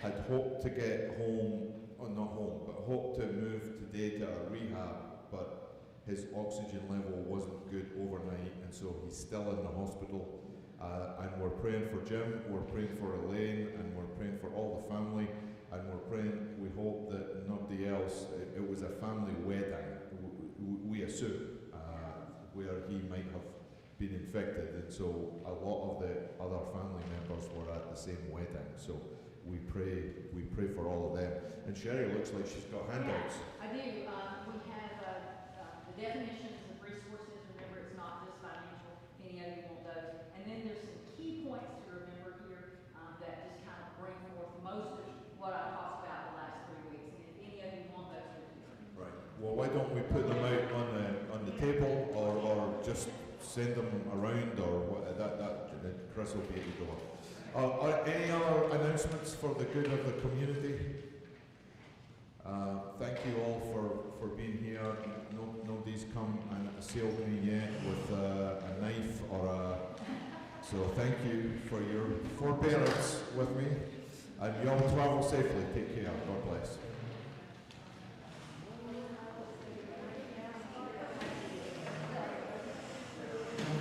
Had hoped to get home, or not home, but hoped to move today to a rehab, but his oxygen level wasn't good overnight, and so he's still in the hospital. And we're praying for Jim, we're praying for Elaine, and we're praying for all the family, and we're praying, we hope that nobody else, it was a family wedding, we assume, where he might have been infected, and so a lot of the other family members were at the same wedding, so we pray for all of them. And Sherry looks like she's got handouts. I do. We have the definitions of resources. Remember, it's not just financial. Any of you want those. And then there's some key points to remember here that just kind of bring forth most of what I talked about the last 3 weeks. And if any of you want those, they're here. Right. Well, why don't we put them out on the table, or just send them around, or what, that Chris will be able to do it. Are any other announcements for the good of the community? Thank you all for being here. Nobody's come and assailed me yet with a knife so thank you for your forbearance with me. And you all travel safely. Take care. God bless.